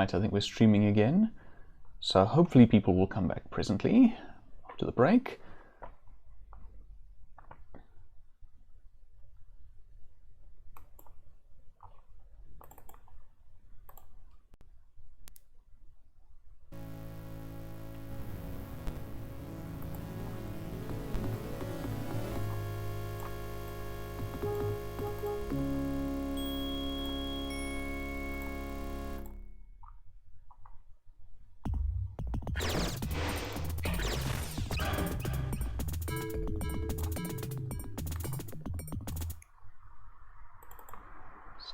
Right, I think we're streaming again. So hopefully people will come back presently after the break.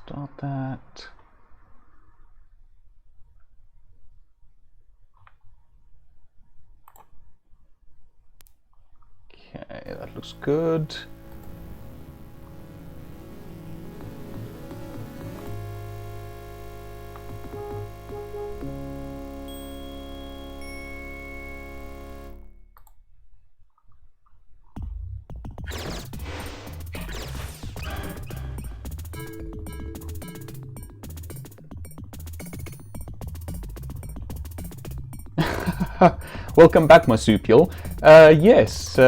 Start that. Okay, that looks good. Welcome back, marsupial. Yes,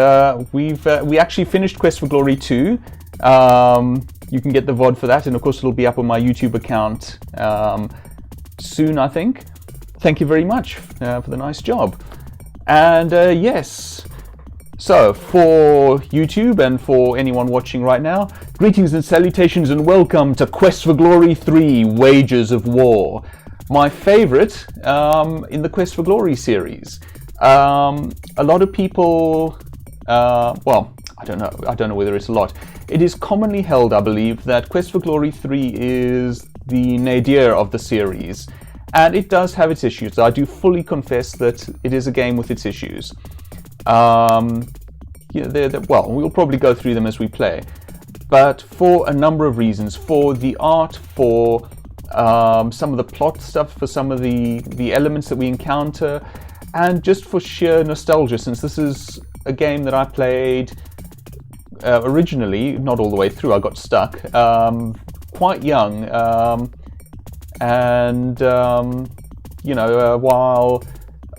we actually finished Quest for Glory 2. You can get the VOD for that, and of course it'll be up on my YouTube account soon, I think. Thank you very much for the nice job. And yes, so for YouTube and for anyone watching right now, greetings and salutations and welcome to Quest for Glory 3, Wages of War. My favorite in the Quest for Glory series. A lot of people, well, I don't know whether it's a lot. It is commonly held, I believe, that Quest for Glory 3 is the nadir of the series. And it does have its issues. I do fully confess that it is a game with its issues. Yeah, well, we'll probably go through them as we play. But for a number of reasons. For the art, for some of the plot stuff, for some of the elements that we encounter, and just for sheer nostalgia, since this is a game that I played originally, not all the way through, I got stuck, quite young, and you know, while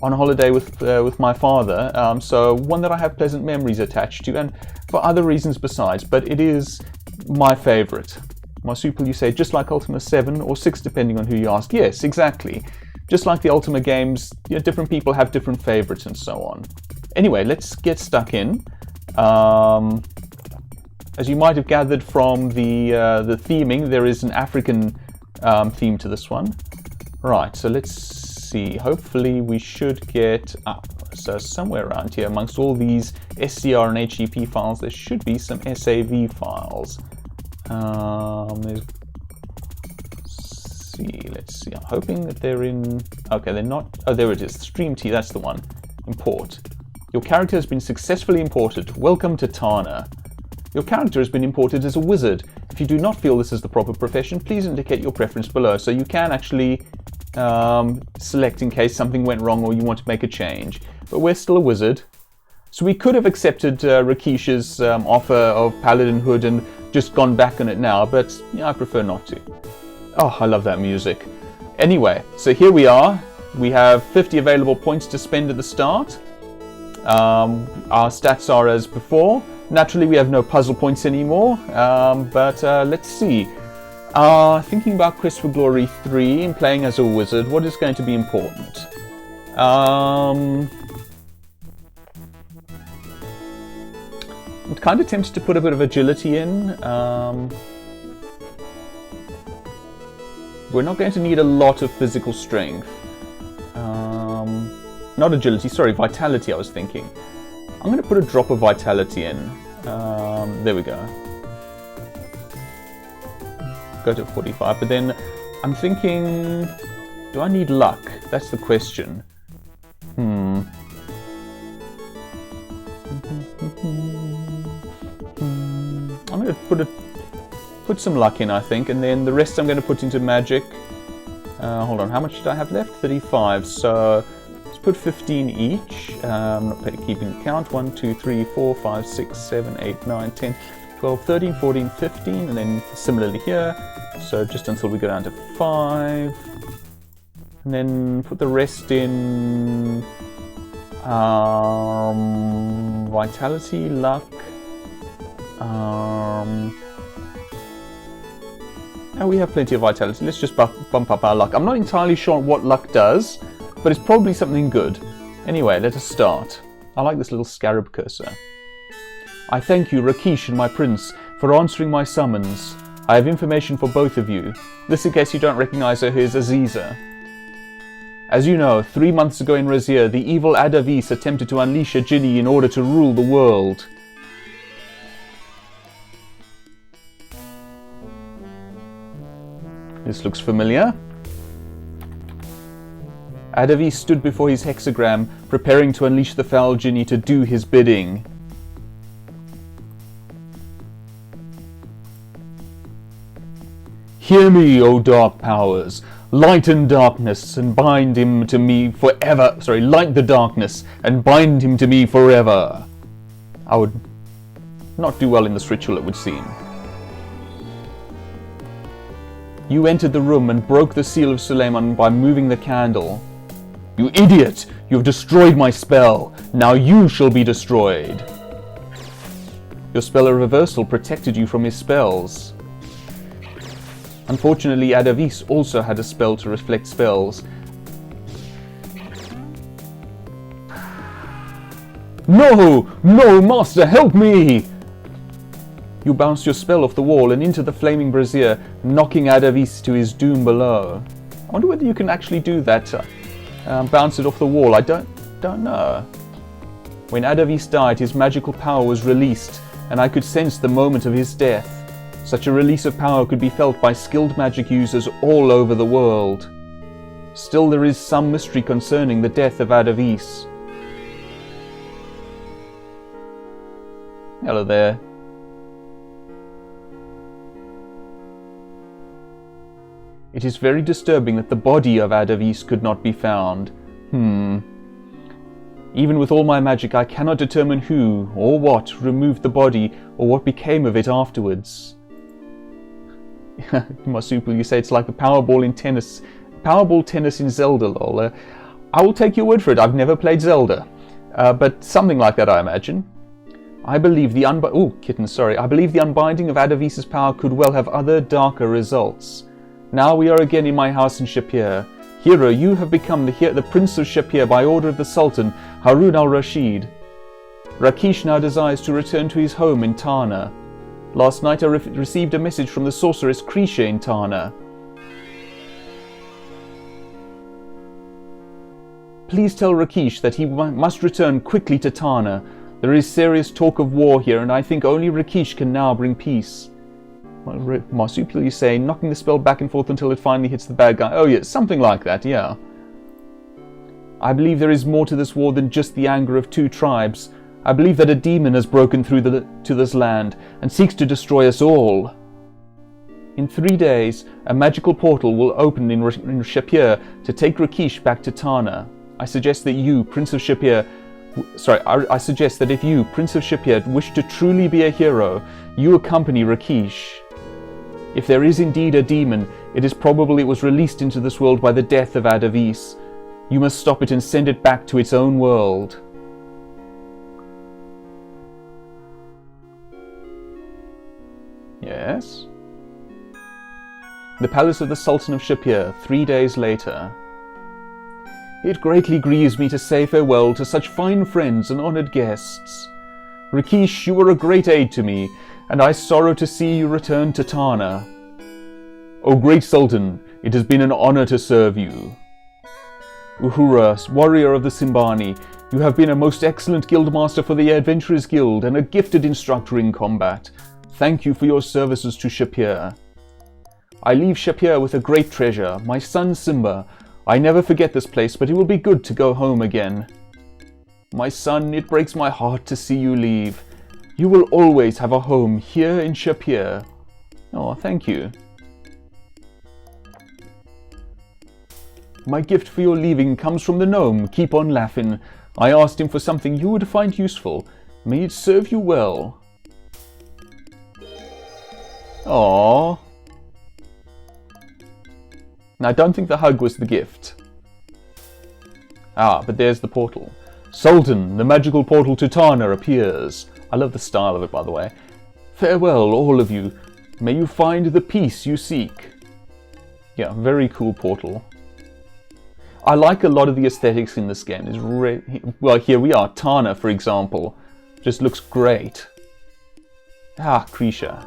on holiday with my father, so one that I have pleasant memories attached to, and for other reasons besides, but it is my favorite. Marsupial, you say, just like Ultima 7 or 6, depending on who you ask. Yes, exactly. Just like the Ultima games, you know, different people have different favorites and so on. Anyway, let's get stuck in. As you might have gathered from the theming, there is an African theme to this one. Right, so let's see. Hopefully we should get up. So somewhere around here, amongst all these SCR and HEP files, there should be some SAV files. Let's see. I'm hoping that they're in. Okay, they're not. Oh, there it is. Stream T. That's the one. Import. Your character has been successfully imported. Welcome to Tarna. Your character has been imported as a wizard. If you do not feel this is the proper profession, please indicate your preference below. So you can actually select in case something went wrong or you want to make a change. But we're still a wizard. So we could have accepted Rakeesh's offer of paladinhood and just gone back on it now, but you know, I prefer not to. Oh, I love that music. Anyway, so here we are. We have 50 available points to spend at the start. Our stats are as before. Naturally, we have no puzzle points anymore, but let's see. Thinking about Quest for Glory 3 and playing as a wizard, what is going to be important? I'm kind of tempted to put a bit of agility in. We're not going to need a lot of physical strength. Not agility, sorry, vitality I was thinking. I'm going to put a drop of vitality in. There we go. Go to 45, but then I'm thinking, do I need luck? That's the question. I'm going to put some luck in, I think, and then the rest I'm going to put into magic. Hold on, how much did I have left? 35, so let's put 15 each. I'm not keeping count. 1, 2, 3, 4, 5, 6, 7, 8, 9, 10, 12, 13, 14, 15, and then similarly here. So just until we go down to 5. And then put the rest in vitality, luck. Oh, we have plenty of vitality. Let's just bump up our luck. I'm not entirely sure what luck does, but it's probably something good. Anyway, let us start. I like this little scarab cursor. I thank you, Rakeesh and my prince, for answering my summons. I have information for both of you. This in case you don't recognize her, here's Aziza. As you know, 3 months ago in Razir, the evil Adavis attempted to unleash a Jinni in order to rule the world. This looks familiar. Adavis stood before his hexagram, preparing to unleash the foul Jinni to do his bidding. Hear me, O dark powers! Lighten darkness and bind him to me forever. Sorry, light the darkness and bind him to me forever. I would not do well in this ritual, it would seem. You entered the room and broke the seal of Suleiman by moving the candle. You idiot! You have destroyed my spell. Now you shall be destroyed. Your spell of reversal protected you from his spells. Unfortunately, Adavis also had a spell to reflect spells. No! No, Master, help me! You bounced your spell off the wall and into the flaming brazier, knocking Adavis to his doom below. I wonder whether you can actually do that. Bounce it off the wall. I don't know. When Adavis died, his magical power was released, and I could sense the moment of his death. Such a release of power could be felt by skilled magic users all over the world. Still, there is some mystery concerning the death of Adavis. Hello there. It is very disturbing that the body of Adavis could not be found. Even with all my magic, I cannot determine who or what removed the body or what became of it afterwards. Marsupial, you say it's like the Powerball in tennis. Powerball tennis in Zelda, lol. I will take your word for it. I've never played Zelda. But something like that, I imagine. I believe the I believe the unbinding of Adavis's power could well have other, darker results. Now we are again in my house in Shapier. Hero, you have become the Prince of Shapier by order of the Sultan, Harun al-Rashid. Rakeesh now desires to return to his home in Tarna. Last night I received a message from the sorceress Krisha in Tarna. Please tell Rakeesh that he must return quickly to Tarna. There is serious talk of war here, and I think only Rakeesh can now bring peace. Marsupial, you say, knocking the spell back and forth until it finally hits the bad guy. Oh yeah, something like that, yeah. I believe there is more to this war than just the anger of 2 tribes. I believe that a demon has broken through to this land and seeks to destroy us all. In 3 days, a magical portal will open in Shapier to take Rakeesh back to Tarna. I suggest that you, Prince of Shapier, I suggest that if you, Prince of Shapier, wish to truly be a hero, you accompany Rakeesh. If there is indeed a demon, it is probable it was released into this world by the death of Adavis. You must stop it and send it back to its own world. Yes? The palace of the Sultan of Shapier, 3 days later. It greatly grieves me to say farewell to such fine friends and honoured guests. Rakeesh, you were a great aid to me, and I sorrow to see you return to Tarna. O great Sultan, it has been an honour to serve you. Uhura, warrior of the Simbani, you have been a most excellent guildmaster for the Adventurers Guild and a gifted instructor in combat. Thank you for your services to Shapier. I leave Shapier with a great treasure, my son Simba. I never forget this place, but it will be good to go home again. My son, it breaks my heart to see you leave. You will always have a home here in Shapier. Oh, thank you. My gift for your leaving comes from the gnome. Keep on laughing. I asked him for something you would find useful. May it serve you well. Aww. Now, I don't think the hug was the gift. Ah, but there's the portal. Sultan, the magical portal to Tarna appears. I love the style of it, by the way. Farewell, all of you. May you find the peace you seek. Yeah, very cool portal. I like a lot of the aesthetics in this game. Well, here we are. Tarna, for example. Just looks great. Ah, Krisha.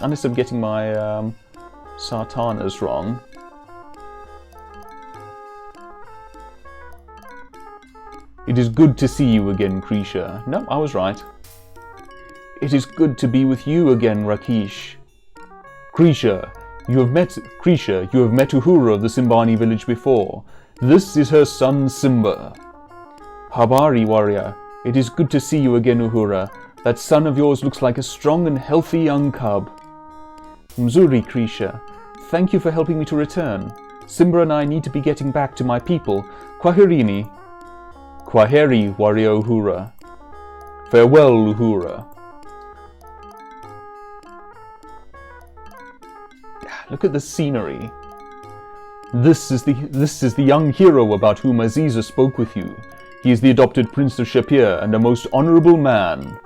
Unless I'm getting my sartanas wrong. It is good to see you again, Krisha. No, I was right. It is good to be with you again, Rakeesh. Krisha, you have met Uhura of the Simbani village before. This is her son Simba. Habari, warrior. It is good to see you again, Uhura. That son of yours looks like a strong and healthy young cub. Mzuri, Krisha. Thank you for helping me to return. Simba and I need to be getting back to my people. Kwaherini. Kwaheri, warrior Uhura. Farewell, Uhura. Look at the scenery. This is the young hero about whom Aziza spoke with you. He is the adopted Prince of Shapier and a most honorable man.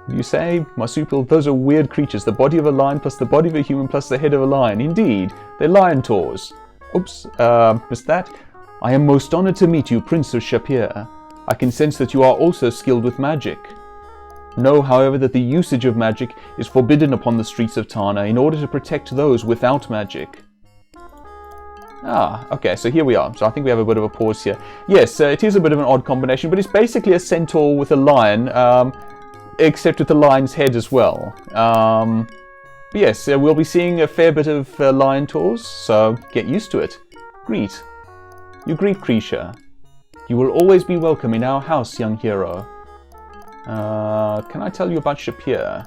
You say, marsupial, those are weird creatures. The body of a lion plus the body of a human plus the head of a lion. Indeed, they're lion taurs. Oops, missed that. I am most honored to meet you, Prince of Shapier. I can sense that you are also skilled with magic. Know, however, that the usage of magic is forbidden upon the streets of Tarna in order to protect those without magic. Ah, okay, so here we are. So I think we have a bit of a pause here. Yes, it is a bit of an odd combination, but it's basically a centaur with a lion, except with the lion's head as well. But yes, we'll be seeing a fair bit of lion tours, so get used to it. Greet. You greet Krisha. You will always be welcome in our house, young hero. Can I tell you about Shapier?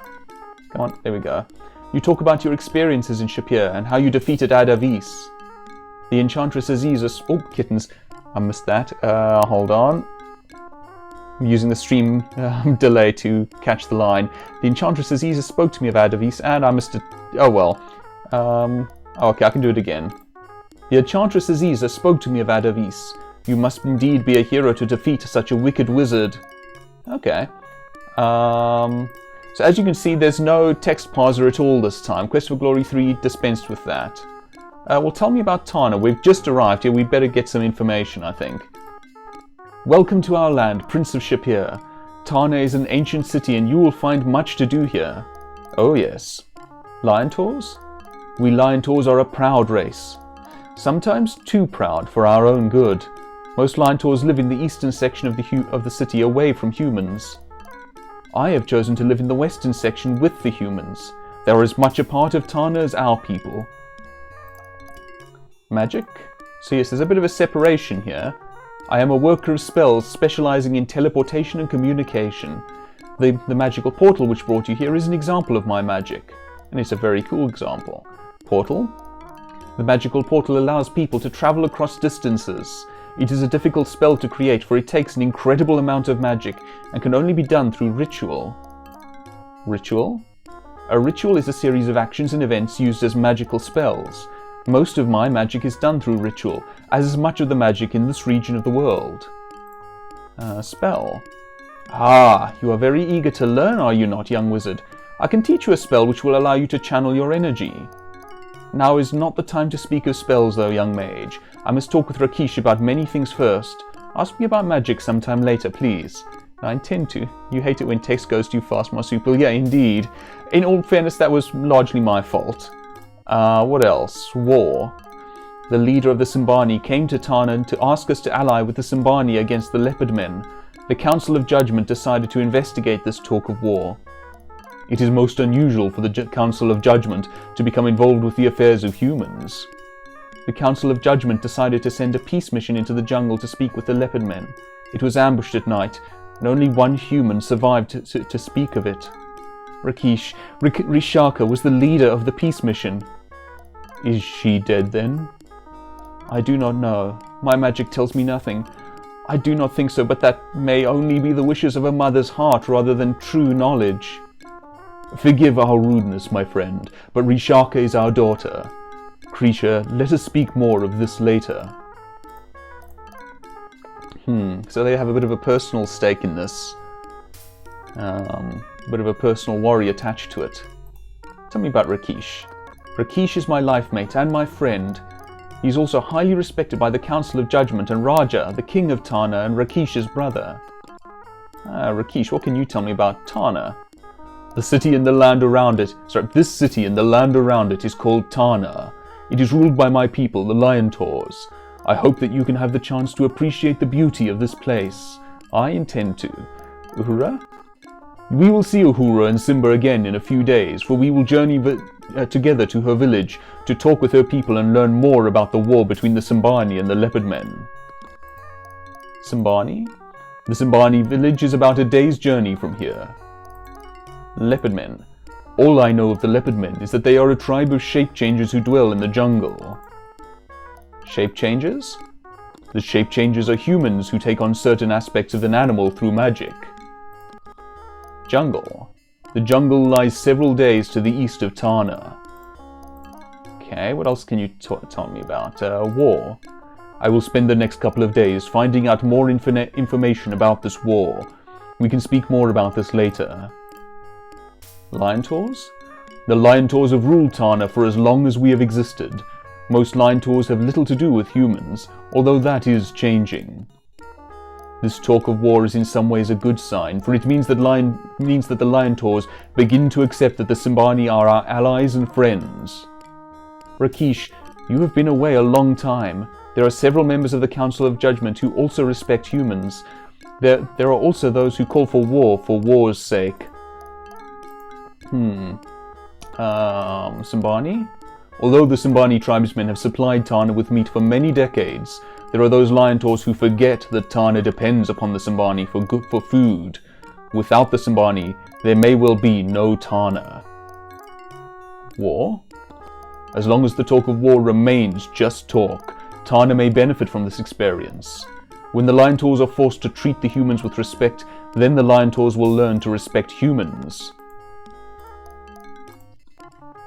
Come on, there we go. You talk about your experiences in Shapier and how you defeated Adavis. The Enchantress Aziza... Oh, kittens. I missed that. Hold on. I'm using the stream delay to catch the line. The Enchantress Aziza spoke to me of Adavis and I missed it. Oh, well. Okay, I can do it again. The Enchantress Aziza spoke to me of Adavis. You must indeed be a hero to defeat such a wicked wizard. Okay. So as you can see, there's no text parser at all this time. Quest for Glory 3 dispensed with that. Well, tell me about Tarna. We've just arrived here. We'd better get some information, I think. Welcome to our land, Prince of Shapier. Tarna is an ancient city and you will find much to do here. Oh yes. Lion Taurs? We Lion Taurs are a proud race. Sometimes too proud for our own good. Most Lion Taurs live in the eastern section of the city away from humans. I have chosen to live in the western section with the humans. They are as much a part of Tarna as our people. Magic? So yes, there's a bit of a separation here. I am a worker of spells specializing in teleportation and communication. The magical portal which brought you here is an example of my magic. And it's a very cool example. Portal? The magical portal allows people to travel across distances. It is a difficult spell to create for it takes an incredible amount of magic and can only be done through ritual. Ritual? A ritual is a series of actions and events used as magical spells. Most of my magic is done through ritual, as is much of the magic in this region of the world. Spell. Ah, you are very eager to learn, are you not, young wizard? I can teach you a spell which will allow you to channel your energy. Now is not the time to speak of spells, though, young mage. I must talk with Rakeesh about many things first. Ask me about magic sometime later, please. I intend to. You hate it when text goes too fast, marsupial. Yeah, indeed. In all fairness, that was largely my fault. What else? War. The leader of the Simbani came to Tarna to ask us to ally with the Simbani against the Leopard Men. The Council of Judgment decided to investigate this talk of war. It is most unusual for the Council of Judgment to become involved with the affairs of humans. The Council of Judgment decided to send a peace mission into the jungle to speak with the Leopard Men. It was ambushed at night, and only one human survived to speak of it. Rakeesh, Rishaka was the leader of the peace mission. Is she dead then? I do not know. My magic tells me nothing. I do not think so, but that may only be the wishes of a mother's heart rather than true knowledge. Forgive our rudeness, my friend, but Rishaka is our daughter. Krisha, let us speak more of this later. So they have a bit of a personal stake in this. A bit of a personal worry attached to it. Tell me about Rakeesh. Rakeesh is my life mate and my friend. He is also highly respected by the Council of Judgment and Raja, the King of Tarna and Rakeesh's brother. Rakeesh, what can you tell me about Tarna? This city and the land around it is called Tarna. It is ruled by my people, the Lion Taurs. I hope that you can have the chance to appreciate the beauty of this place. I intend to. Uhura? We will see Uhura and Simba again in a few days, for we will journey together to her village to talk with her people and learn more about the war between the Simbani and the Leopard Men. Simbani? The Simbani village is about a day's journey from here. Leopard Men. All I know of the Leopard Men is that they are a tribe of shape changers who dwell in the jungle. Shape changers? The shape changers are humans who take on certain aspects of an animal through magic. Jungle. The jungle lies several days to the east of Tarna. Okay, what else can you tell me about? War. I will spend the next couple of days finding out more information about this war. We can speak more about this later. Lion Taurs? The Lion Taurs have ruled Tarna for as long as we have existed. Most Lion Taurs have little to do with humans, although that is changing. This talk of war is in some ways a good sign, for it means that the Lion Taurs begin to accept that the Simbani are our allies and friends. Rakeesh, you have been away a long time. There are several members of the Council of Judgment who also respect humans. There are also those who call for war's sake. Simbani? Although the Simbani tribesmen have supplied Tarna with meat for many decades, there are those Lion Taurs who forget that Tarna depends upon the Simbani for food. Without the Simbani, there may well be no Tarna. War? As long as the talk of war remains just talk, Tarna may benefit from this experience. When the Lion Taurs are forced to treat the humans with respect, then the Lion Taurs will learn to respect humans.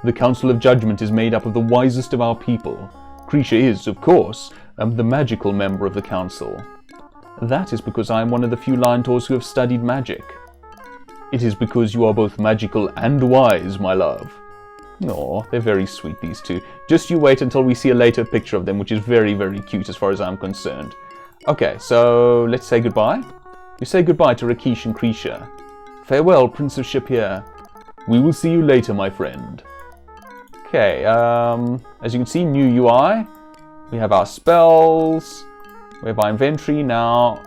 The Council of Judgment is made up of the wisest of our people. Krisha is, of course, the magical member of the Council. That is because I am one of the few Lion Taurs who have studied magic. It is because you are both magical and wise, my love. Aw, they're very sweet, these two. Just you wait until we see a later picture of them, which is very, very cute as far as I'm concerned. Okay, so let's say goodbye. You say goodbye to Rakeesh and Krisha. Farewell, Prince of Shapier. We will see you later, my friend. Okay, as you can see, new UI. We have our spells. We have our inventory now.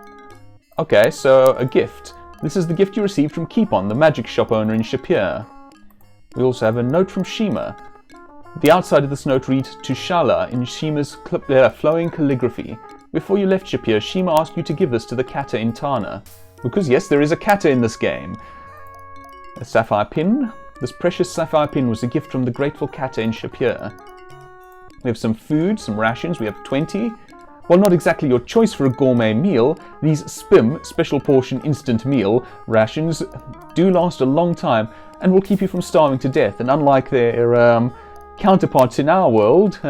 Okay, so a gift. This is the gift you received from Keepon, the magic shop owner in Shapier. We also have a note from Shima. The outside of this note reads, to Shala in Shima's flowing calligraphy. Before you left Shapier, Shima asked you to give this to the kata in Tarna. Because yes, there is a kata in this game. A sapphire pin. This precious sapphire pin was a gift from the grateful kata in Shapier. We have some food, some rations. We have 20. While not exactly your choice for a gourmet meal, these SPIM, special portion instant meal, rations do last a long time and will keep you from starving to death. And unlike their counterparts in our world,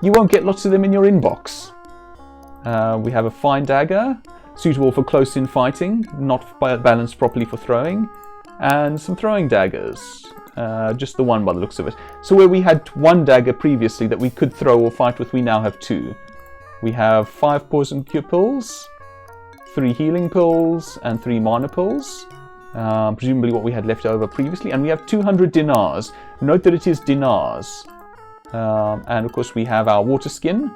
you won't get lots of them in your inbox. We have a fine dagger, suitable for close-in fighting, not balanced properly for throwing. And some throwing daggers. Just the one by the looks of it. So where we had one dagger previously that we could throw or fight with, we now have 2. We have 5 poison cure pills, 3 healing pills, and 3 mana pills. Presumably what we had left over previously. And we have 200 dinars. Note that it is dinars. And of course we have our water skin.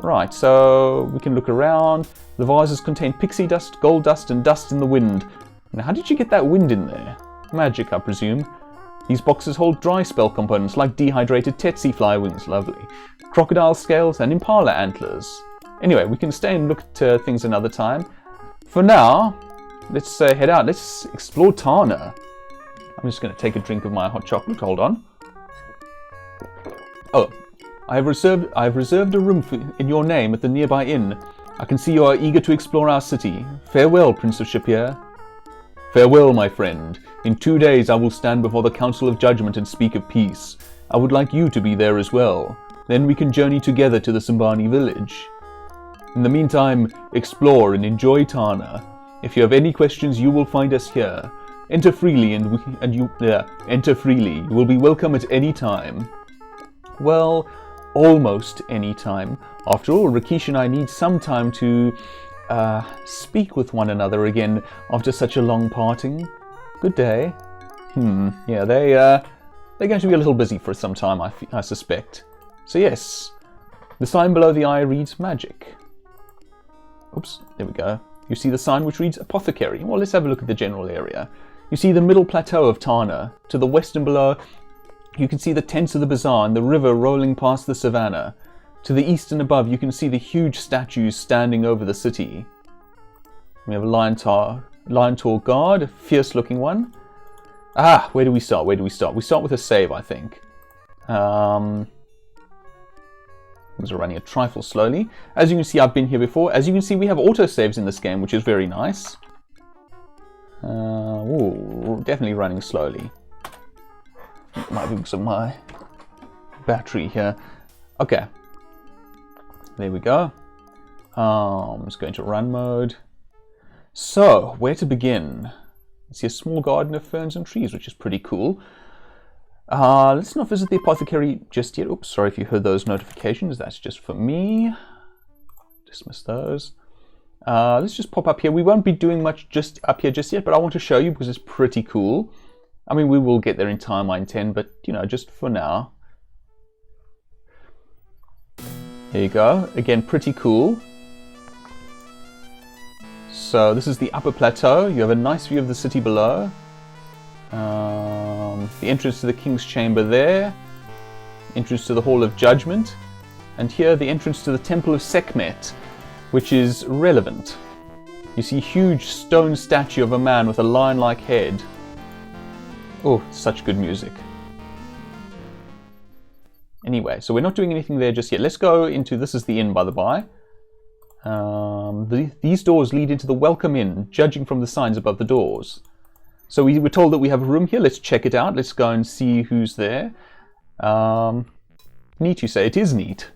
Right, so we can look around. The vases contain pixie dust, gold dust, and dust in the wind. Now, how did you get that wind in there? Magic, I presume. These boxes hold dry spell components like dehydrated tsetse fly wings, lovely, crocodile scales, and impala antlers. Anyway, we can stay and look at things another time. For now, let's head out. Let's explore Tarna. I'm just going to take a drink of my hot chocolate. Hold on. Oh, I have reserved a room in your name at the nearby inn. I can see you are eager to explore our city. Farewell, Prince of Shapier. Farewell, my friend. In 2 days I will stand before the Council of Judgment and speak of peace. I would like you to be there as well. Then we can journey together to the Sambani village. In the meantime, explore and enjoy Tarna. If you have any questions, you will find us here. Enter freely enter freely. You will be welcome at any time. Well, almost any time. After all, Rakeesh and I need some time to speak with one another again after such a long parting. Good day. Yeah, they're going to be a little busy for some time, I suspect. So yes, the sign below the eye reads magic. Oops, there we go. You see the sign which reads apothecary. Well, let's have a look at the general area. You see the middle plateau of Tarna. To the west and below, you can see the tents of the bazaar and the river rolling past the savanna. To the east and above, you can see the huge statues standing over the city. We have a lion tall guard, a fierce-looking one. Ah, where do we start? We start with a save, I think. Things are running a trifle slowly. As you can see, I've been here before. As you can see, we have autosaves in this game, which is very nice. Ooh, definitely running slowly. Might be because of my battery here. Okay. There we go. Let's go into run mode. So, where to begin? I see a small garden of ferns and trees, which is pretty cool. Let's not visit the apothecary just yet. Oops, sorry if you heard those notifications. That's just for me. Dismiss those. Let's just pop up here. We won't be doing much just up here just yet, but I want to show you because it's pretty cool. I mean, we will get there in time, I intend, but, you know, just for now. Here you go. Again, pretty cool. So this is the upper plateau. You have a nice view of the city below. The entrance to the King's Chamber there. Entrance to the Hall of Judgment. And here the entrance to the Temple of Sekhmet, which is relevant. You see a huge stone statue of a man with a lion-like head. Oh, such good music. Anyway, so we're not doing anything there just yet. Let's go into, this is the inn by the by. These doors lead into the Welcome Inn, judging from the signs above the doors. So we were told that we have a room here. Let's check it out. Let's go and see who's there. Neat, you say? It is neat.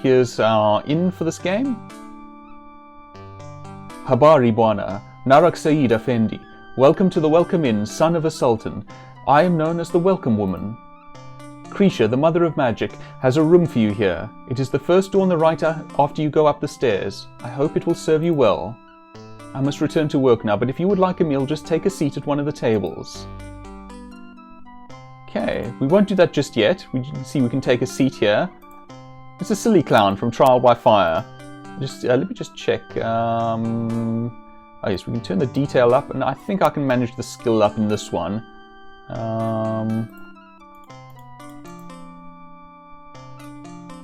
Here's our inn for this game. Habari Bwana, Narak Saeed Effendi. Welcome to the Welcome Inn, son of a sultan. I am known as the Welcome Woman. Krisha, the Mother of Magic, has a room for you here. It is the first door on the right after you go up the stairs. I hope it will serve you well. I must return to work now, but if you would like a meal, just take a seat at one of the tables. Okay, we won't do that just yet. We can see we can take a seat here. It's a silly clown from Trial by Fire. Let me just check. Oh yes, we can turn the detail up, and I think I can manage the skill up in this one.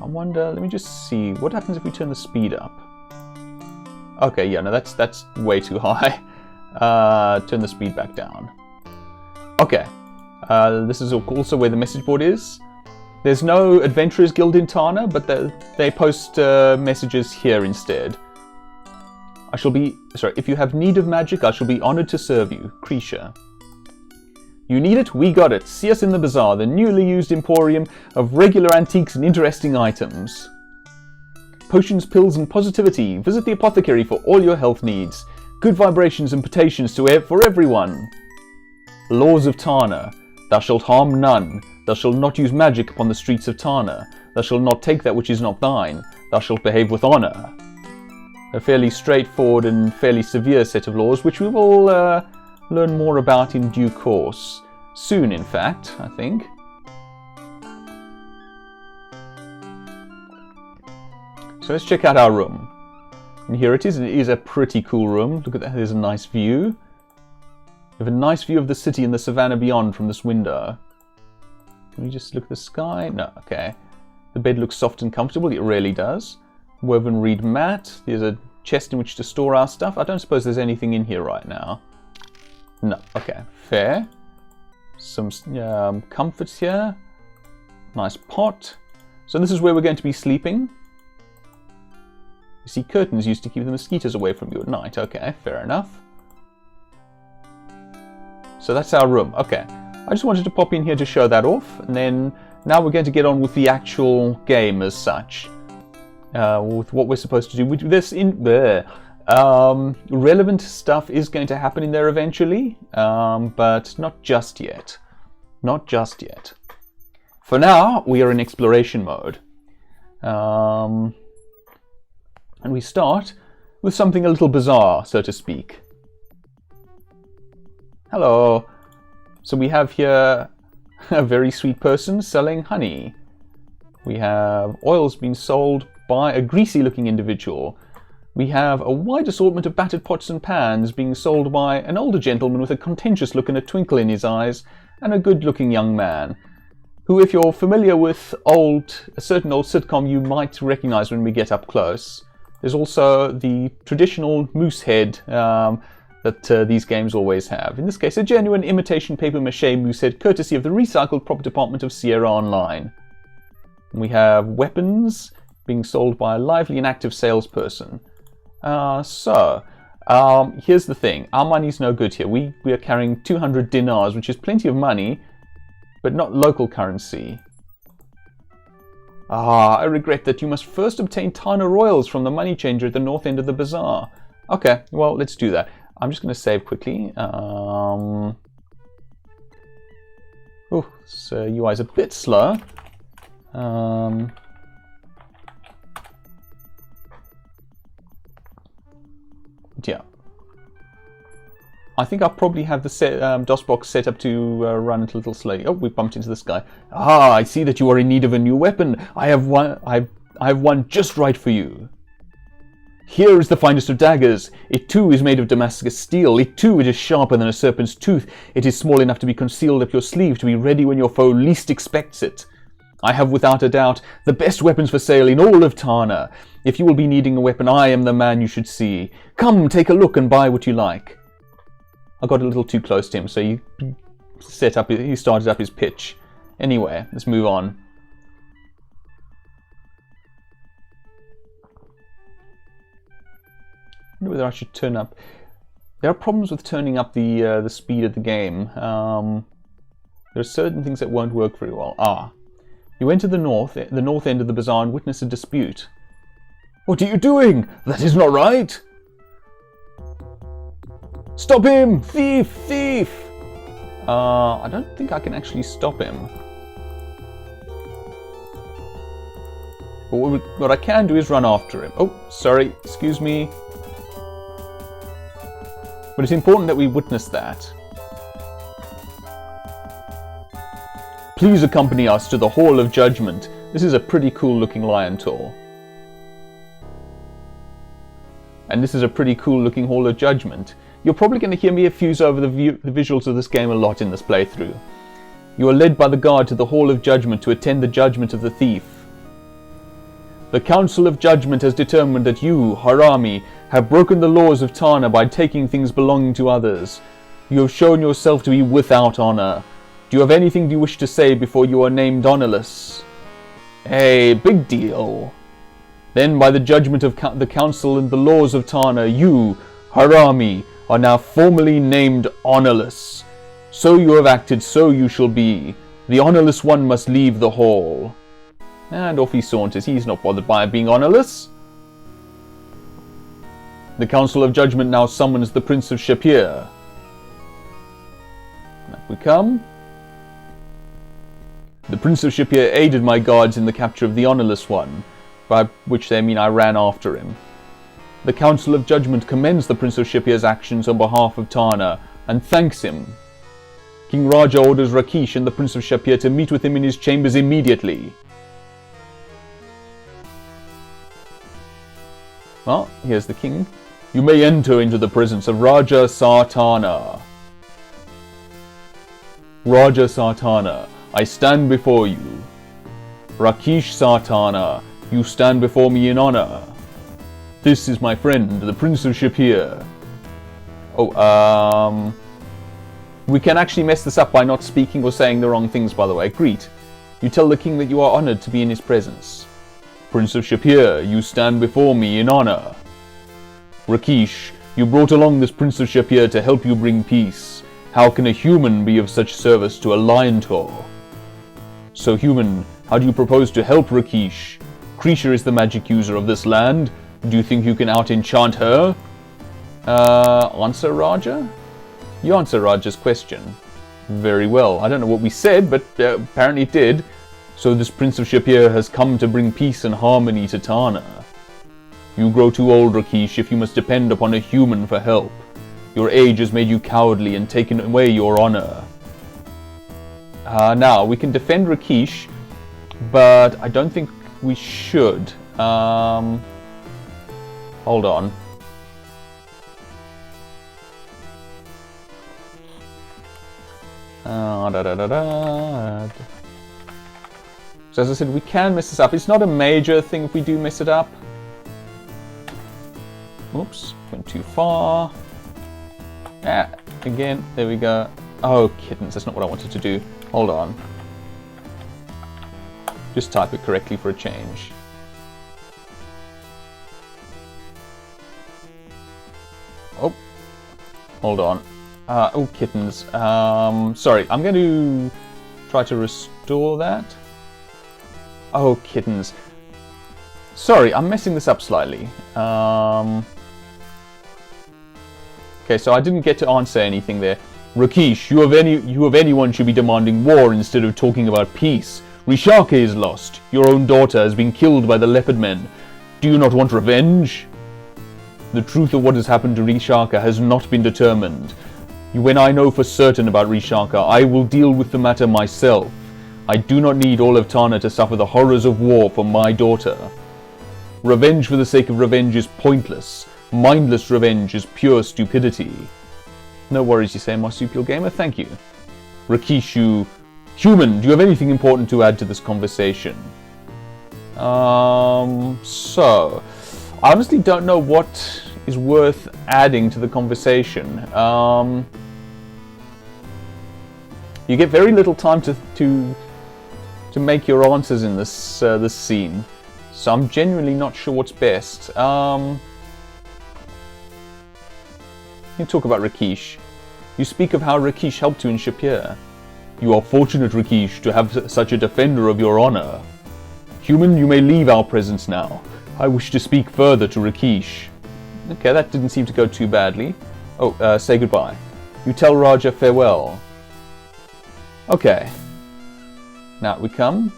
I wonder, let me just see, what happens if we turn the speed up? Okay, yeah, no, that's way too high. Turn the speed back down. Okay, this is also where the message board is. There's no Adventurers Guild in Tarna, but they post messages here instead. If you have need of magic, I shall be honored to serve you. Krisha. You need it? We got it. See us in the bazaar, the newly used emporium of regular antiques and interesting items. Potions, pills, and positivity. Visit the apothecary for all your health needs. Good vibrations and potations for everyone. Laws of Tarna. Thou shalt harm none. Thou shalt not use magic upon the streets of Tarna. Thou shalt not take that which is not thine. Thou shalt behave with honor. A fairly straightforward and fairly severe set of laws, which we will learn more about in due course. Soon, in fact, I think. So let's check out our room. And here it is. It is a pretty cool room. Look at that. There's a nice view. You have a nice view of the city and the savannah beyond from this window. Can we just look at the sky? No, okay. The bed looks soft and comfortable. It really does. Woven reed mat. There's a chest in which to store our stuff. I don't suppose there's anything in here right now. No, okay, fair. Some comforts here. Nice pot. So this is where we're going to be sleeping. You see curtains used to keep the mosquitoes away from you at night. Okay, fair enough. So that's our room. Okay. I just wanted to pop in here to show that off, and then now we're going to get on with the actual game as such. With what we're supposed to do. We do this in there. Relevant stuff is going to happen in there eventually, but not just yet. Not just yet. For now, we are in exploration mode. And we start with something a little bizarre, so to speak. Hello. So we have here a very sweet person selling honey. We have oils being sold by a greasy-looking individual. We have a wide assortment of battered pots and pans being sold by an older gentleman with a contentious look and a twinkle in his eyes, and a good-looking young man, who, if you're familiar with a certain old sitcom, you might recognize when we get up close. There's also the traditional moose head that these games always have. In this case, a genuine imitation papier-mâché moose head, courtesy of the recycled prop department of Sierra Online. We have weapons being sold by a lively and active salesperson. Here's the thing. Our money's no good here. We are carrying 200 dinars, which is plenty of money, but not local currency. I regret that you must first obtain Tarna royals from the money changer at the north end of the bazaar. Okay, well, let's do that. I'm just going to save quickly. This UI is a bit slow. Yeah. I think I'll probably have the DOSBox set up to run it a little slowly. Oh, we bumped into this guy. I see that you are in need of a new weapon. I have one just right for you. Here is the finest of daggers. It too is made of Damascus steel. It too it is sharper than a serpent's tooth. It is small enough to be concealed up your sleeve, to be ready when your foe least expects it. I have without a doubt the best weapons for sale in all of Tarna. If you will be needing a weapon, I am the man you should see. Come, take a look and buy what you like. I got a little too close to him, so he started up his pitch. Anyway, let's move on. I wonder whether I should turn up. There are problems with turning up the speed of the game. There are certain things that won't work very well. You enter the north end of the bazaar and witness a dispute. What are you doing? That is not right. Stop him! Thief! Thief! I don't think I can actually stop him. But what I can do is run after him. Oh, sorry, excuse me. But it's important that we witness that. Please accompany us to the Hall of Judgment. This is a pretty cool looking lion tour. And this is a pretty cool looking Hall of Judgment. You're probably going to hear me effuse over the visuals of this game a lot in this playthrough. You are led by the guard to the Hall of Judgment to attend the judgment of the thief. The Council of Judgment has determined that you, Harami, have broken the laws of Tarna by taking things belonging to others. You have shown yourself to be without honor. Do you have anything you wish to say before you are named honorless? Hey, big deal. Then by the judgment of the Council and the laws of Tarna, you, Harami, are now formally named honorless. So you have acted, so you shall be. The honorless one must leave the hall. And off he saunters. He's not bothered by being honorless. The Council of Judgment now summons the Prince of Shapier. Up we come. The Prince of Shapier aided my guards in the capture of the honorless one, by which they mean I ran after him. The Council of Judgment commends the Prince of Shapier's actions on behalf of Tarna, and thanks him. King Raja orders Rakeesh and the Prince of Shapier to meet with him in his chambers immediately. Well, here's the king. You may enter into the presence of Raja Sartana. Raja Sartana, I stand before you. Rakeesh Sartana, you stand before me in honor. This is my friend, the Prince of Shapier. We can actually mess this up by not speaking or saying the wrong things, by the way. Greet. You tell the king that you are honored to be in his presence. Prince of Shapier, you stand before me in honor. Rakeesh, you brought along this Prince of Shapier to help you bring peace. How can a human be of such service to a lion tour? So human, how do you propose to help Rakeesh? Krisha is the magic user of this land. Do you think you can out-enchant her? Answer Raja? You answer Raja's question. Very well. I don't know what we said, but apparently it did. So this Prince of Shapier has come to bring peace and harmony to Tarna. You grow too old, Rakeesh, if you must depend upon a human for help. Your age has made you cowardly and taken away your honor. Now, we can defend Rakeesh, but I don't think we should. Hold on. So as I said, we can mess this up. It's not a major thing if we do mess it up. Oops, went too far. Again, there we go. Oh, kittens, that's not what I wanted to do. Hold on. Just type it correctly for a change. Oh, hold on. Oh, kittens. Sorry, I'm going to try to restore that. Oh, kittens. Sorry, I'm messing this up slightly. Okay, so I didn't get to answer anything there. Rakeesh, you of anyone should be demanding war instead of talking about peace. Rishaka is lost. Your own daughter has been killed by the leopard men. Do you not want revenge? The truth of what has happened to Rishaka has not been determined. When I know for certain about Rishaka, I will deal with the matter myself. I do not need all of Tarna to suffer the horrors of war for my daughter. Revenge for the sake of revenge is pointless. Mindless revenge is pure stupidity. No worries, you say, marsupial gamer. Thank you. Rakeesh, human, do you have anything important to add to this conversation? So, I honestly don't know what is worth adding to the conversation. You get very little time to make your answers in this this scene, so I'm genuinely not sure what's best. You talk about Rakeesh. You speak of how Rakeesh helped you in Shapier. You are fortunate, Rakeesh, to have such a defender of your honor. Human, you may leave our presence now. I wish to speak further to Rakeesh. Okay, that didn't seem to go too badly. Oh, say goodbye. You tell Raja farewell. Okay. Now we come.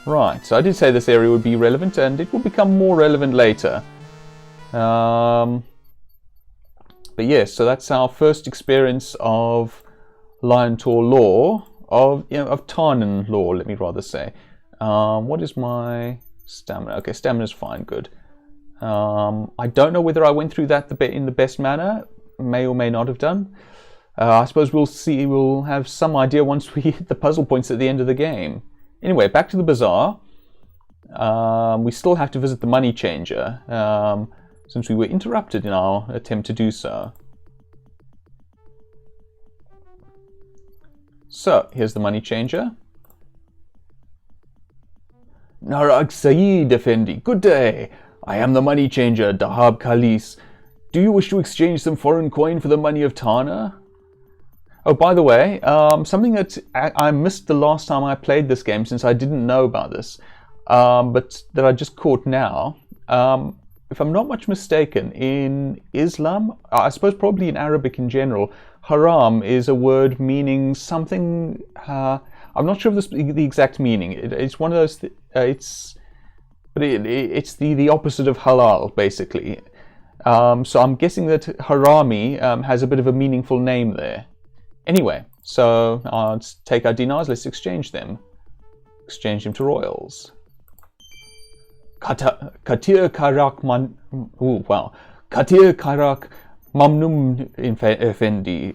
Right, so I did say this area would be relevant, and it will become more relevant later. But yes, so that's our first experience of Lion Tour lore, of Tarnan lore, let me rather say. What is my stamina? Okay, stamina's fine, good. I don't know whether I went through that in the best manner. May or may not have done. I suppose we'll see. We'll have some idea once we hit the puzzle points at the end of the game. Anyway, back to the bazaar. We still have to visit the money changer, since we were interrupted in our attempt to do so. So, here's the money changer. Narag Saeed Effendi, good day. I am the money changer, Dahab Khalis. Do you wish to exchange some foreign coin for the money of Tarna? Oh, by the way, something that I missed the last time I played this game, since I didn't know about this, but that I just caught now. If I'm not much mistaken, in Islam, I suppose probably in Arabic in general, haram is a word meaning something. I'm not sure of the exact meaning. It's one of those. It's the opposite of halal, basically. So I'm guessing that harami has a bit of a meaningful name there. Anyway, so let's take our dinars. Let's exchange them. Exchange them to royals. Katir Karak Man. Oh wow. Katir Karak Mamnum Effendi.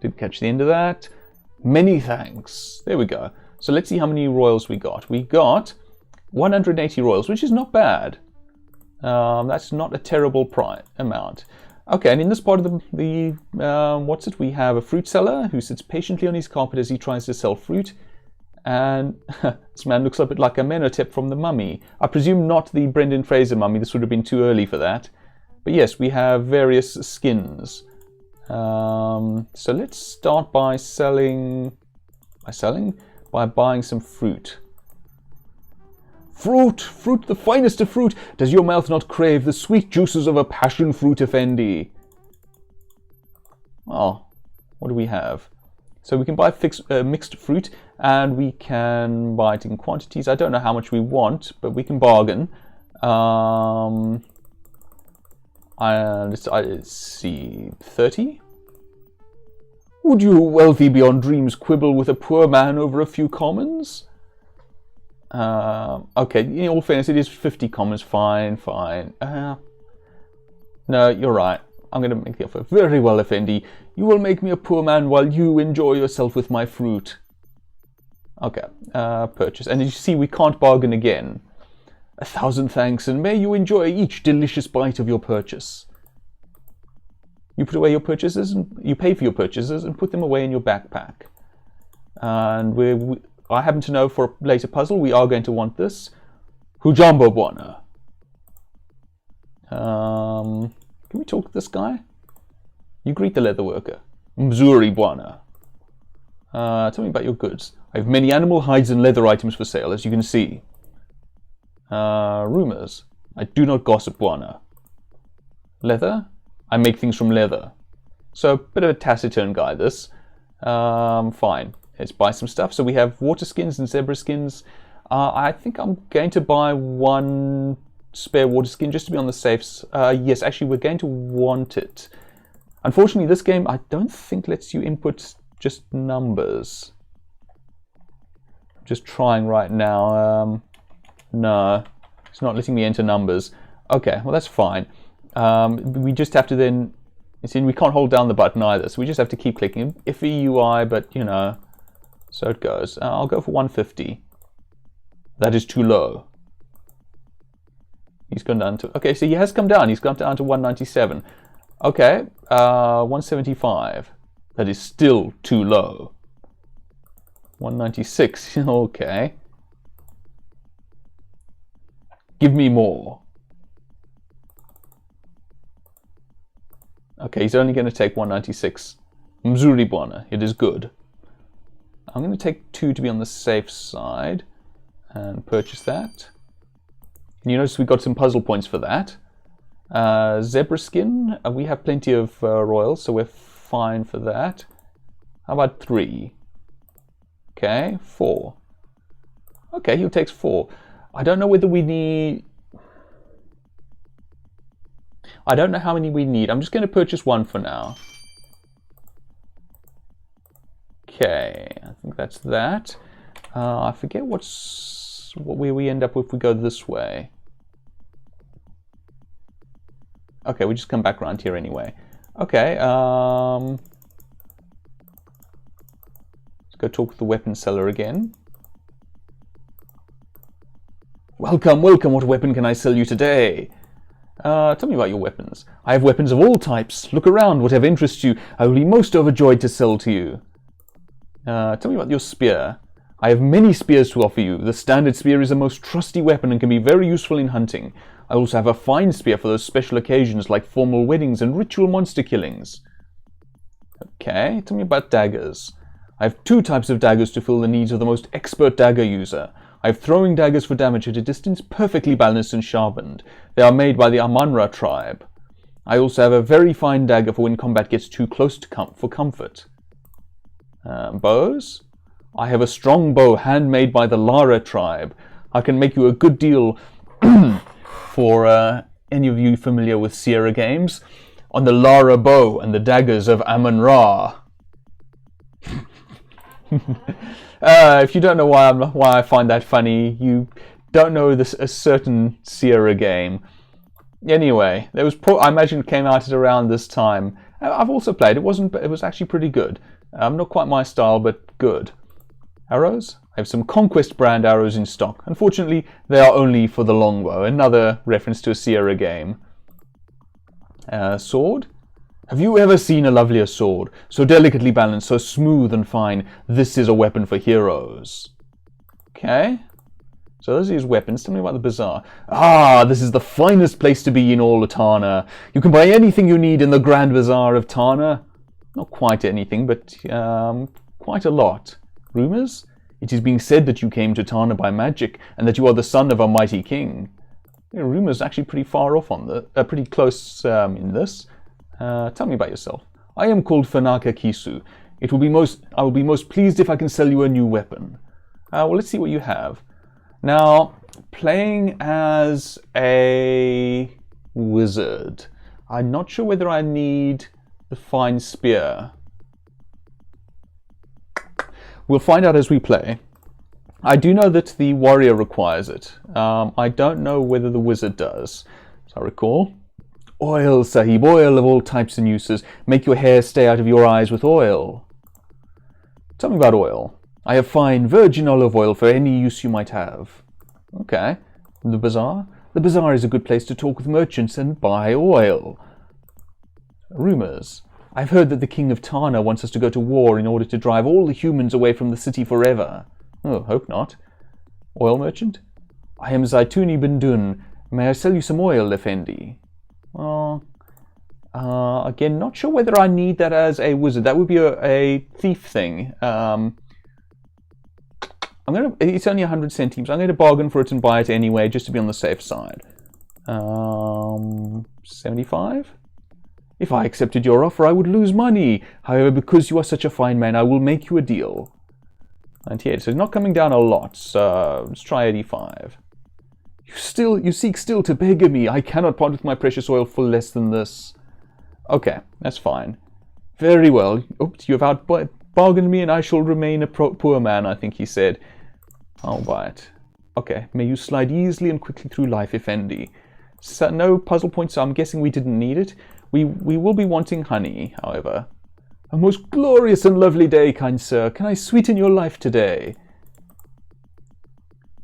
Didn't catch the end of that. Many thanks. There we go. So let's see how many royals we got. We got 180 royals, which is not bad. That's not a terrible amount. Okay, and in this part of the what's it? We have a fruit seller who sits patiently on his carpet as he tries to sell fruit. And this man looks a bit like Amenhotep from The Mummy. I presume not the Brendan Fraser mummy. This would have been too early for that. But yes, we have various skins. So let's start by by buying some fruit. Fruit, the finest of fruit. Does your mouth not crave the sweet juices of a passion fruit, Effendi? Oh, what do we have? So we can buy mixed fruit, and we can buy it in quantities. I don't know how much we want, but we can bargain. Let's see, 30? Would you, wealthy beyond dreams, quibble with a poor man over a few commons? Okay, in all fairness, it is 50 commons. Fine. No, you're right. I'm going to make the offer. Very well, Effendi. You will make me a poor man while you enjoy yourself with my fruit. Okay, purchase. And you see, we can't bargain again. 1,000 thanks, and may you enjoy each delicious bite of your purchase. You put away your purchases, and you pay for your purchases, and put them away in your backpack. And I happen to know for a later puzzle, we are going to want this. Hujambo Bwana. Can we talk to this guy? You greet the leather worker. Mzuri Bwana. Tell me about your goods. I have many animal hides and leather items for sale, as you can see. Rumors. I do not gossip, Bwana. Leather? I make things from leather. So, a bit of a taciturn guy, this. Fine. Let's buy some stuff. So we have water skins and zebra skins. I think I'm going to buy one spare water skin just to be on the safe side. Yes, actually, we're going to want it. Unfortunately, this game, I don't think lets you input just numbers. Just trying right now. No, it's not letting me enter numbers. Okay, well, that's fine. We just have to then... See, we can't hold down the button either, so we just have to keep clicking. Iffy UI, but, you know, so it goes. I'll go for 150. That is too low. He's gone down to... Okay, so he has come down. He's gone down to 197. Okay, 175. That is still too low. 196. Okay. Give me more. Okay, he's only going to take 196. Mzuri Bwana, it is good. I'm going to take 2 to be on the safe side and purchase that. And you notice we got some puzzle points for that. Zebra skin, we have plenty of royals, so we're fine for that. How about 3? Okay, 4. Okay, he takes 4. I don't know whether we need... I don't know how many we need. I'm just going to purchase 1 for now. Okay, I think that's that. I forget what way we end up if we go this way. Okay, we just come back around here anyway. Okay, let's go talk with the weapon seller again. Welcome, welcome. What weapon can I sell you today? Tell me about your weapons. I have weapons of all types. Look around, whatever interests you. I will be most overjoyed to sell to you. Tell me about your spear. I have many spears to offer you. The standard spear is a most trusty weapon and can be very useful in hunting. I also have a fine spear for those special occasions like formal weddings and ritual monster killings. Okay, tell me about daggers. I have 2 types of daggers to fill the needs of the most expert dagger user. I have throwing daggers for damage at a distance, perfectly balanced and sharpened. They are made by the Amanra tribe. I also have a very fine dagger for when combat gets too close to for comfort. Bows? I have a strong bow handmade by the Lara tribe. I can make you a good deal for any of you familiar with Sierra games on the Lara bow and the daggers of Amun-Ra. If you don't know why I find that funny, you don't know a certain Sierra game. Anyway, there was I imagine it came out at around this time. I've also played. It was actually pretty good. Not quite my style, but good. Arrows? I have some Conquest brand arrows in stock. Unfortunately, they are only for the longbow. Another reference to a Sierra game. Sword? Have you ever seen a lovelier sword? So delicately balanced, so smooth and fine. This is a weapon for heroes. Okay. So those are his weapons. Tell me about the bazaar. Ah, this is the finest place to be in all of Tarna. You can buy anything you need in the Grand Bazaar of Tarna. Not quite anything, but quite a lot. Rumours? It is being said that you came to Tarna by magic, and that you are the son of a mighty king. Yeah, rumours actually pretty far off on the, pretty close in this. Tell me about yourself. I am called Fanaka Kisu. I will be most pleased if I can sell you a new weapon. Well, let's see what you have. Now, playing as a wizard, I'm not sure whether I need the fine spear. We'll find out as we play. I do know that the warrior requires it. I don't know whether the wizard does, as I recall. Oil, Sahib, oil of all types and uses. Make your hair stay out of your eyes with oil. Tell me about oil. I have fine virgin olive oil for any use you might have. Okay. The bazaar? The bazaar is a good place to talk with merchants and buy oil. Rumours. I've heard that the king of Tarna wants us to go to war in order to drive all the humans away from the city forever. Oh, hope not. Oil merchant? I am Zaituni Bindun. May I sell you some oil, Effendi? Again, not sure whether I need that as a wizard. That would be a thief thing. It's only 100 centimes. I'm going to bargain for it and buy it anyway, just to be on the safe side. 75? If I accepted your offer, I would lose money. However, because you are such a fine man, I will make you a deal. 98. So it's not coming down a lot. So let's try 85. You seek still to beggar me. I cannot part with my precious oil for less than this. Okay, that's fine. Very well. Oops, you have bargained me, and I shall remain a poor man, I think he said. I'll buy it. Okay, may you slide easily and quickly through life, Effendi. So, no puzzle points, so I'm guessing we didn't need it. We will be wanting honey, however. A most glorious and lovely day, kind sir. Can I sweeten your life today?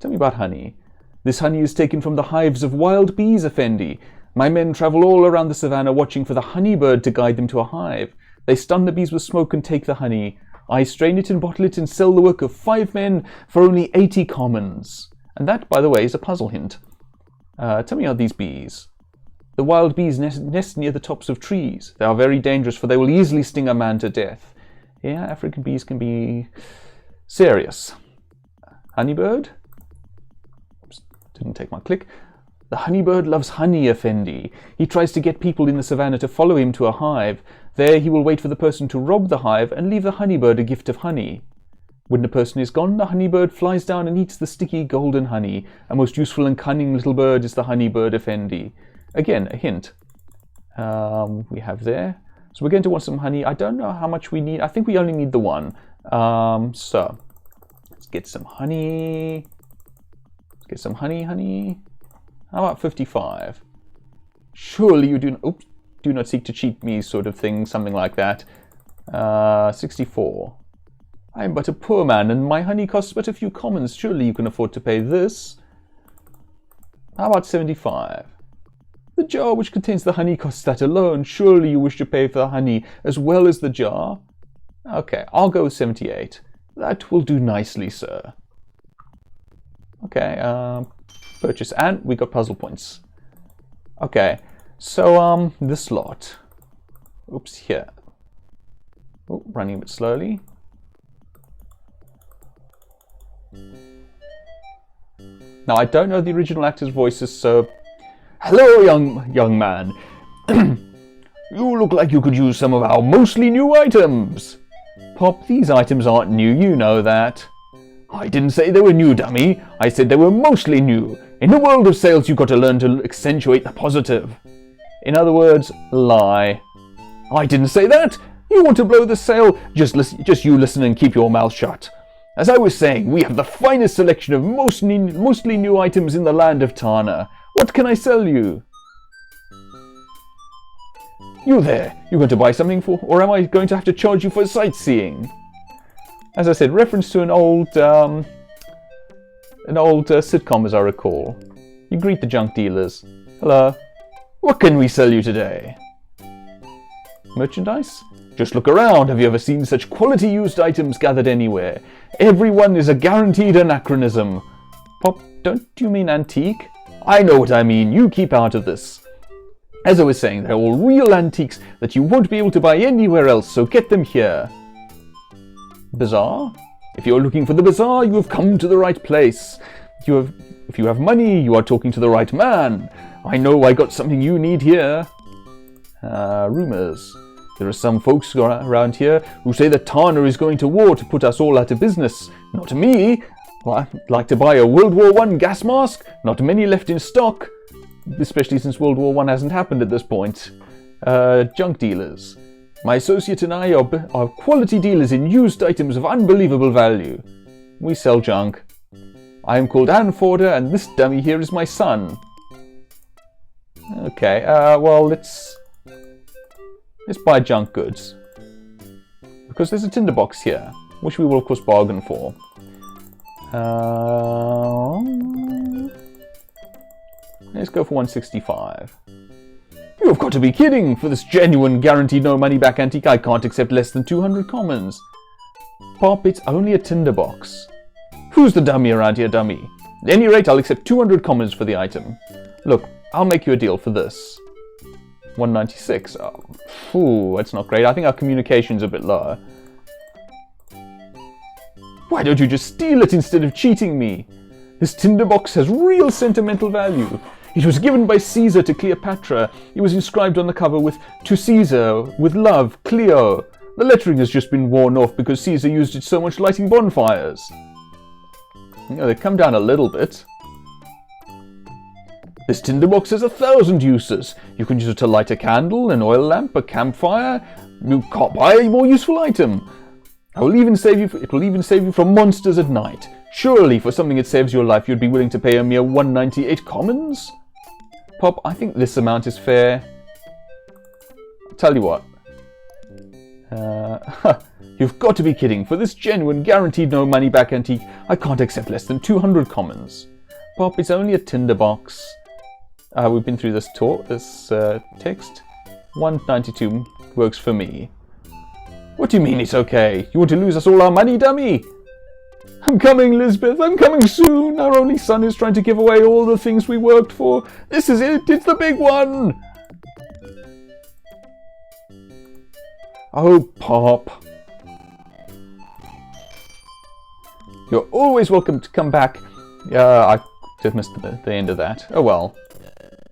Tell me about honey. This honey is taken from the hives of wild bees, Effendi. My men travel all around the savannah watching for the honey bird to guide them to a hive. They stun the bees with smoke and take the honey. I strain it and bottle it and sell the work of 5 men for only 80 commons. And that, by the way, is a puzzle hint. Tell me about these bees. The wild bees nest near the tops of trees. They are very dangerous, for they will easily sting a man to death. Yeah, African bees can be serious. Honeybird? Oops, didn't take my click. The honeybird loves honey, Effendi. He tries to get people in the savannah to follow him to a hive. There he will wait for the person to rob the hive and leave the honeybird a gift of honey. When the person is gone, the honeybird flies down and eats the sticky golden honey. A most useful and cunning little bird is the honeybird, Effendi. Again, a hint. We have there. So we're going to want some honey. I don't know how much we need. I think we only need the one. So let's get some honey. Let's get some honey. How about 55? Surely you do not seek to cheat me, sort of thing, something like that. 64. I am but a poor man, and my honey costs but a few commons. Surely you can afford to pay this. How about 75? The jar which contains the honey costs that alone. Surely you wish to pay for the honey as well as the jar? Okay, I'll go with 78. That will do nicely, sir. Okay, purchase, and we got puzzle points. Okay, so this lot. Oops, here. Oh, running a bit slowly. Now I don't know the original actor's voices, so hello, young man. You look like you could use some of our mostly new items. Pop, these items aren't new, you know that. I didn't say they were new, dummy. I said they were mostly new. In the world of sales, you've got to learn to accentuate the positive. In other words, lie. I didn't say that. You want to blow the sale? Just you listen and keep your mouth shut. As I was saying, we have the finest selection of mostly new items in the land of Tarna. What can I sell you? You there, you going to buy something for, or am I going to have to charge you for sightseeing? As I said, reference to an old sitcom, as I recall. You greet the junk dealers. Hello. What can we sell you today? Merchandise? Just look around. Have you ever seen such quality used items gathered anywhere? Everyone is a guaranteed anachronism. Pop, don't you mean antique? I know what I mean. You keep out of this. As I was saying, they're all real antiques that you won't be able to buy anywhere else, so get them here. Bazaar? If you're looking for the bazaar, you have come to the right place. If you have money, you are talking to the right man. I know I got something you need here. Rumors. There are some folks around here who say that Tarna is going to war to put us all out of business. Not me. Well, I'd like to buy a World War I gas mask. Not many left in stock. Especially since World War I hasn't happened at this point. Junk dealers. My associate and I are quality dealers in used items of unbelievable value. We sell junk. I am called Ann Forder, and this dummy here is my son. Okay, well, let's buy junk goods. Because there's a tinderbox here, which we will, of course, bargain for. Let's go for 165. You've got to be kidding! For this genuine, guaranteed no money back antique, I can't accept less than 200 commons. Pop, it's only a tinderbox. Who's the dummy around here, dummy? At any rate, I'll accept 200 commons for the item. Look, I'll make you a deal for this. 196. Oh, ooh, that's not great. I think our communication's a bit lower. Why don't you just steal it instead of cheating me? This tinderbox has real sentimental value. It was given by Caesar to Cleopatra. It was inscribed on the cover with "To Caesar, with love, Cleo." The lettering has just been worn off because Caesar used it so much lighting bonfires. You know, they come down a little bit. This tinderbox has 1,000 uses. You can use it to light a candle, an oil lamp, a campfire. You can't buy a more useful item. It will even save you from monsters at night. Surely, for something that saves your life, you'd be willing to pay a mere 198 commons? Pop, I think this amount is fair. I'll tell you what. You've got to be kidding. For this genuine, guaranteed no money back antique, I can't accept less than 200 commons. Pop, it's only a tinderbox. We've been through this text. 192 works for me. What do you mean it's okay? You want to lose us all our money, dummy? I'm coming, Lisbeth. I'm coming soon. Our only son is trying to give away all the things we worked for. This is it. It's the big one. Oh, Pop. You're always welcome to come back. I just missed the end of that. Oh, well.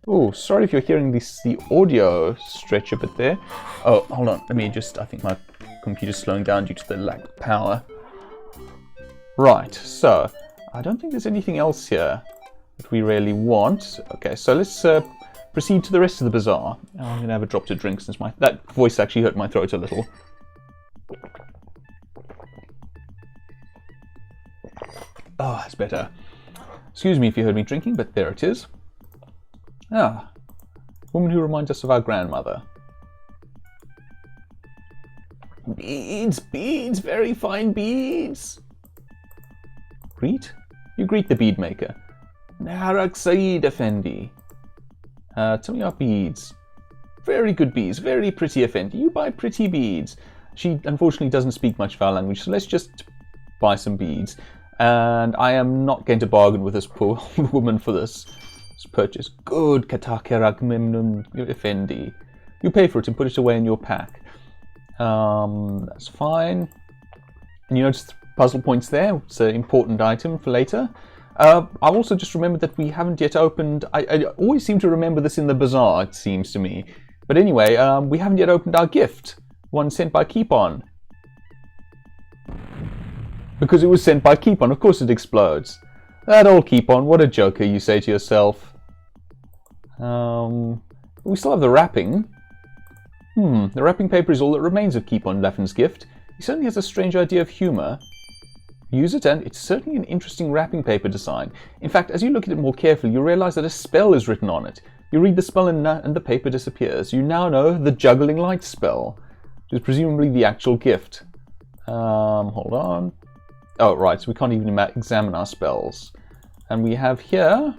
Oh, sorry if you're hearing the audio stretch a bit there. Oh, hold on. Let me just... I think my computer's slowing down due to the lack of power. Right, so I don't think there's anything else here that we really want. Okay, so let's proceed to the rest of the bazaar. Oh, I'm going to have a drop to drink since that voice actually hurt my throat a little. Oh, that's better. Excuse me if you heard me drinking, but there it is. Ah, woman who reminds us of our grandmother. Beads, beads, very fine beads. Greet? You greet the bead maker. Narak Saeed Effendi. Tell me about beads. Very good beads, very pretty Effendi. You buy pretty beads. She unfortunately doesn't speak much of our language, so let's just buy some beads. And I am not going to bargain with this poor woman for this purchase. Good Katakerak Memnun Effendi. You pay for it and put it away in your pack. That's fine. And you notice puzzle points there. It's an important item for later. I also just remembered that we haven't yet opened... I always seem to remember this in the bazaar, it seems to me. But anyway, we haven't yet opened our gift. One sent by Keepon. Because it was sent by Keepon, of course it explodes. That old Keepon, what a joker, you say to yourself. We still have the wrapping. The wrapping paper is all that remains of Keepon Leffen's gift. He certainly has a strange idea of humour. Use it, and it's certainly an interesting wrapping paper design. In fact, as you look at it more carefully, you realise that a spell is written on it. You read the spell and the paper disappears. You now know the Juggling Light spell, which is presumably the actual gift. Hold on. Oh, right, so we can't even examine our spells. And we have here,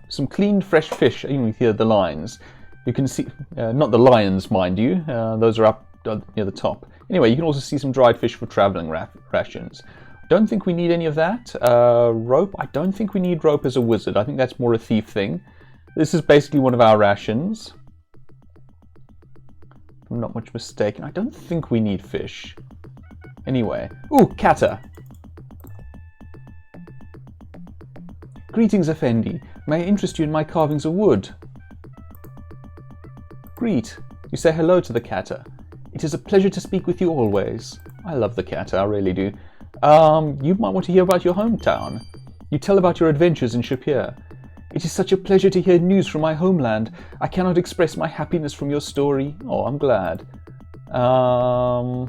some cleaned fresh fish, even with here the lines. You can see, not the lions, mind you, those are up near the top. Anyway, you can also see some dried fish for traveling rations. Don't think we need any of that. Rope. I don't think we need rope as a wizard. I think that's more a thief thing. This is basically one of our rations. If I'm not much mistaken. I don't think we need fish. Anyway. Ooh, kata. Greetings, Effendi. May I interest you in my carvings of wood? Greet. You say hello to the kata. It is a pleasure to speak with you always. I love the kata, I really do. You might want to hear about your hometown. You tell about your adventures in Shapier. It is such a pleasure to hear news from my homeland. I cannot express my happiness from your story. Oh, I'm glad. Tell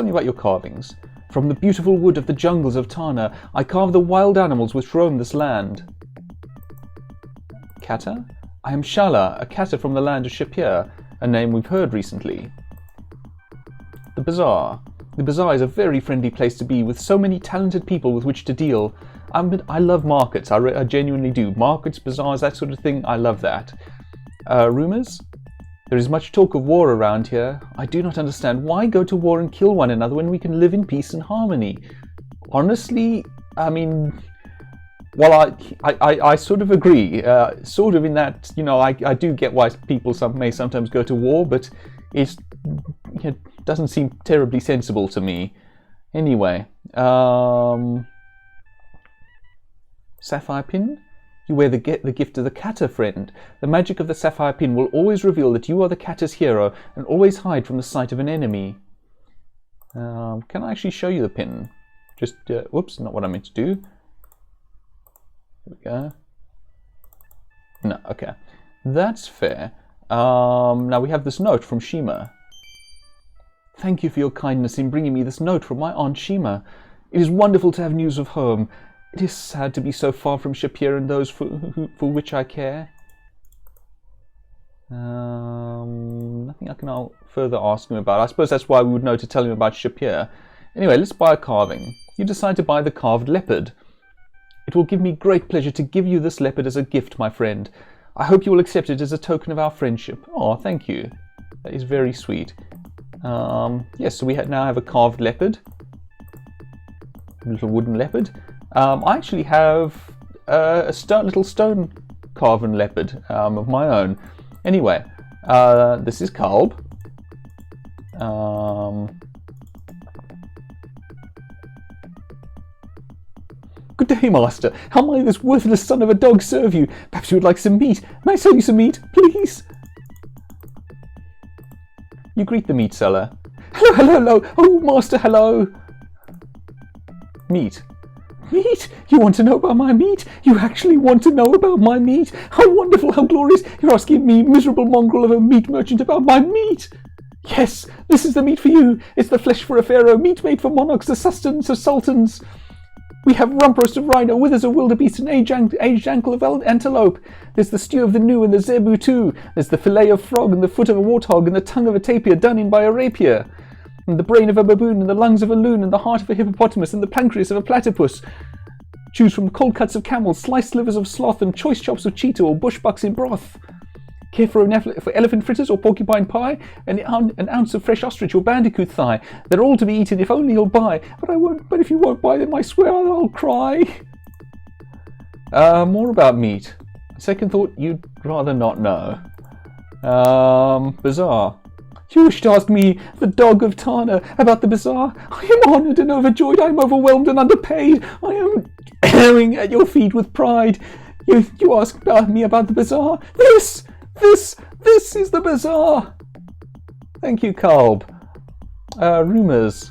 me about your carvings. From the beautiful wood of the jungles of Tarna, I carve the wild animals which roam this land. Kata? I am Shala, a kata from the land of Shapier, a name we've heard recently. The bazaar. The bazaar is a very friendly place to be, with so many talented people with which to deal. I love markets, I genuinely do. Markets, bazaars, that sort of thing, I love that. Rumours? There is much talk of war around here. I do not understand why go to war and kill one another when we can live in peace and harmony. Honestly, I mean, well, I sort of agree. Sort of in that, you know, I do get why people may sometimes go to war, but it doesn't seem terribly sensible to me. Anyway, sapphire pin? You wear the gift of the kata, friend. The magic of the sapphire pin will always reveal that you are the kata's hero and always hide from the sight of an enemy. Can I actually show you the pin? Just, whoops, not what I meant to do. There we go. No, okay. That's fair. Now we have this note from Shima. Thank you for your kindness in bringing me this note from my Aunt Shima. It is wonderful to have news of home. It is sad to be so far from Shapier and those for which I care. Nothing I can further ask him about. I suppose that's why we would know to tell him about Shapier. Anyway, let's buy a carving. You decide to buy the carved leopard. It will give me great pleasure to give you this leopard as a gift, my friend. I hope you will accept it as a token of our friendship. Oh, thank you. That is very sweet. Yes, so we now have a carved leopard. A little wooden leopard. I actually have a little stone carven leopard of my own. Anyway, this is Kalb. Good day, master. How may this worthless son of a dog serve you? Perhaps you would like some meat. May I sell you some meat, please? You greet the meat seller. Hello, hello, hello. Oh, master, hello. Meat. Meat? You want to know about my meat? You actually want to know about my meat? How wonderful, how glorious. You're asking me, miserable mongrel of a meat merchant, about my meat. Yes, this is the meat for you. It's the flesh for a pharaoh, meat made for monarchs, the sustenance of sultans. We have rump roast of rhino, withers of wildebeest, and aged ankle of antelope. There's the stew of the gnu and the zebu too. There's the fillet of frog, and the foot of a warthog, and the tongue of a tapir done in by a rapier. And the brain of a baboon, and the lungs of a loon, and the heart of a hippopotamus, and the pancreas of a platypus. Choose from cold cuts of camel, sliced livers of sloth, and choice chops of cheetah or bush bucks in broth. Care for elephant fritters or porcupine pie? An ounce of fresh ostrich or bandicoot thigh. They're all to be eaten if only you'll buy. But I won't. But if you won't buy them, I swear I'll cry. More about meat. Second thought, you'd rather not know. Bazaar. You wish to ask me, the dog of Tarna, about the bazaar? I am honoured and overjoyed. I am overwhelmed and underpaid. I am erring at your feet with pride. You ask me about the bazaar? This is the bazaar. Thank you, Kalb. Rumours.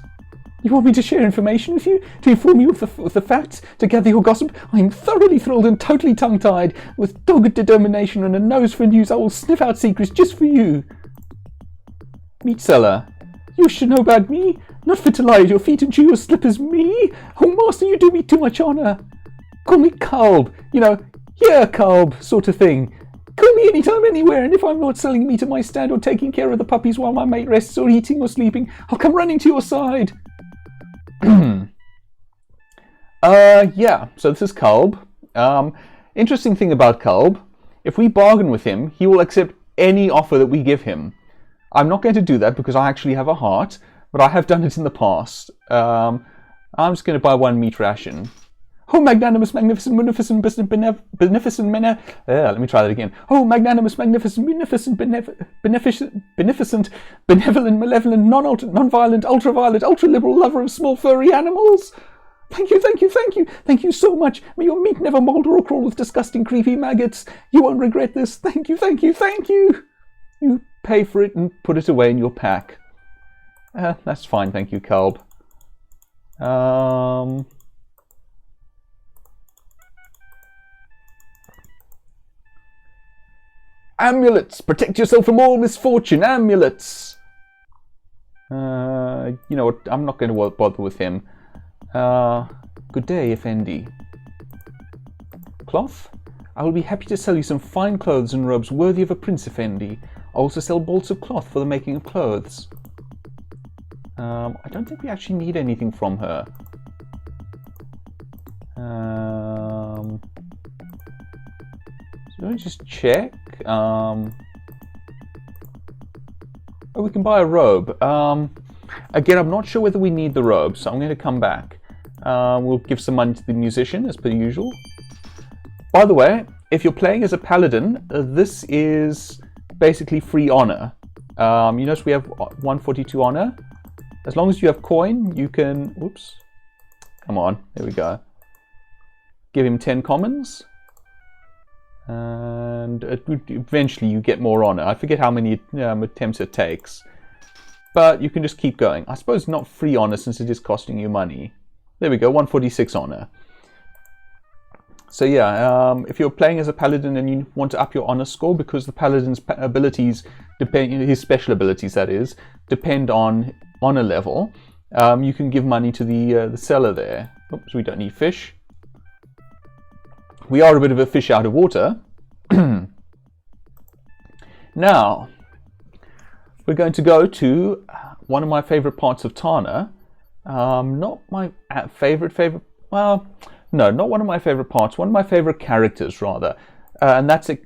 You want me to share information with you? To inform you of the facts? To gather your gossip? I am thoroughly thrilled and totally tongue-tied. With dogged determination and a nose for news, I will sniff out secrets just for you. Meat seller. You should know about me. Not fit to lie at your feet and chew your slippers, me? Oh, master, you do me too much honour. Call me Kalb. You know, yeah, Kalb, sort of thing. Call me anytime, anywhere, and if I'm not selling meat at my stand or taking care of the puppies while my mate rests or eating or sleeping, I'll come running to your side. Yeah, so this is Kalb. Interesting thing about Kalb, if we bargain with him, he will accept any offer that we give him. I'm not going to do that because I actually have a heart, but I have done it in the past. I'm just going to buy 1 meat ration. Oh, magnanimous, magnificent, beneficent, beneficent, let me try that again. Oh, magnanimous, magnificent, beneficent, beneficent, benevolent, malevolent, non-violent, ultraviolet, ultra-liberal lover of small furry animals. Thank you, thank you, thank you. Thank you so much. May your meat never moulder or crawl with disgusting, creepy maggots. You won't regret this. Thank you, thank you, thank you. You pay for it and put it away in your pack. That's fine, thank you, Kalb. Amulets! Protect yourself from all misfortune! Amulets! You know what? I'm not going to bother with him. Good day, Effendi. Cloth? I will be happy to sell you some fine clothes and robes worthy of a prince, Effendi. I also sell bolts of cloth for the making of clothes. I don't think we actually need anything from her. So let me just check. Oh, we can buy a robe. Again, I'm not sure whether we need the robe, so I'm going to come back. We'll give some money to the musician, as per usual. By the way, if you're playing as a paladin, this is basically free honor. You notice we have 142 honor. As long as you have coin, you can... Whoops. Come on, there we go. Give him 10 commons. And eventually you get more honor. I forget how many attempts it takes. But you can just keep going. I suppose not free honor since it is costing you money. There we go, 146 honor. So yeah, if you're playing as a paladin and you want to up your honor score, because the paladin's abilities depend, his special abilities that is, depend on honor level, you can give money to the seller there. Oops, we don't need fish. We are a bit of a fish out of water. Now, we're going to go to one of my favorite parts of Tarna. Not my favorite, well, no, not one of my favorite parts, one of my favorite characters, rather. And that's, there